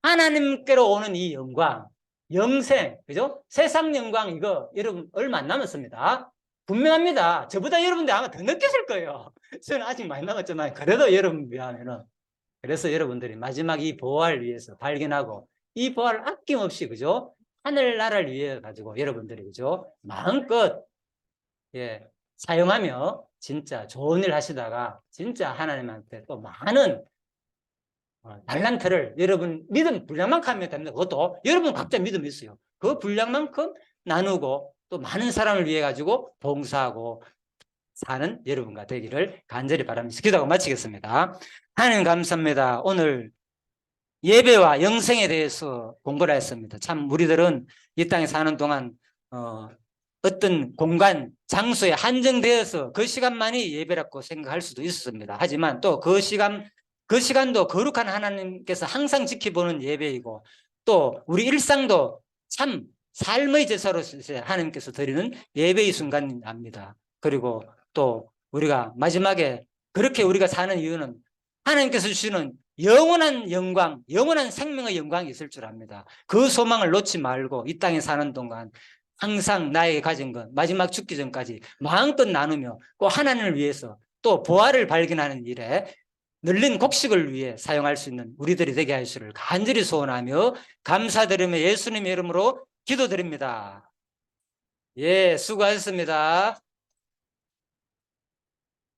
하나님께로 오는 이 영광, 영생, 그죠? 세상 영광, 이거 여러분 얼마 안 남았습니다. 분명합니다. 저보다 여러분들 아마 더 느끼실 거예요. 저는 아직 많이 남았지만, 그래도 여러분 비하면은. 그래서 여러분들이 마지막 이 보화를 위해서 발견하고, 이 보화를 아낌없이, 그죠? 하늘나라를 위해 가지고 여러분들이, 그죠? 마음껏, 예, 사용하며 진짜 좋은 일 하시다가 진짜 하나님한테 또 많은 달란트를 여러분 믿음 분량만큼 하면 됩니다. 그것도 여러분 각자 믿음이 있어요. 그 분량만큼 나누고 또 많은 사람을 위해 가지고 봉사하고 사는 여러분과 되기를 간절히 바랍니다. 기도하고 마치겠습니다. 하나님 감사합니다. 오늘 예배와 영생에 대해서 공부를 했습니다. 참 우리들은 이 땅에 사는 동안 어떤 공간, 장소에 한정되어서 그 시간만이 예배라고 생각할 수도 있습니다. 하지만 또 그 시간도 거룩한 하나님께서 항상 지켜보는 예배이고 또 우리 일상도 참 삶의 제사로 하나님께서 드리는 예배의 순간입니다. 그리고 또 우리가 마지막에 그렇게 우리가 사는 이유는 하나님께서 주시는 영원한 영광, 영원한 생명의 영광이 있을 줄 압니다. 그 소망을 놓지 말고 이 땅에 사는 동안 항상 나에게 가진 것 마지막 죽기 전까지 마음껏 나누며 꼭 하나님을 위해서 또 보화를 발견하는 일에 늘린 곡식을 위해 사용할 수 있는 우리들이 되게 하시기를 간절히 소원하며 감사드리며 예수님의 이름으로 기도드립니다. 예, 수고하셨습니다.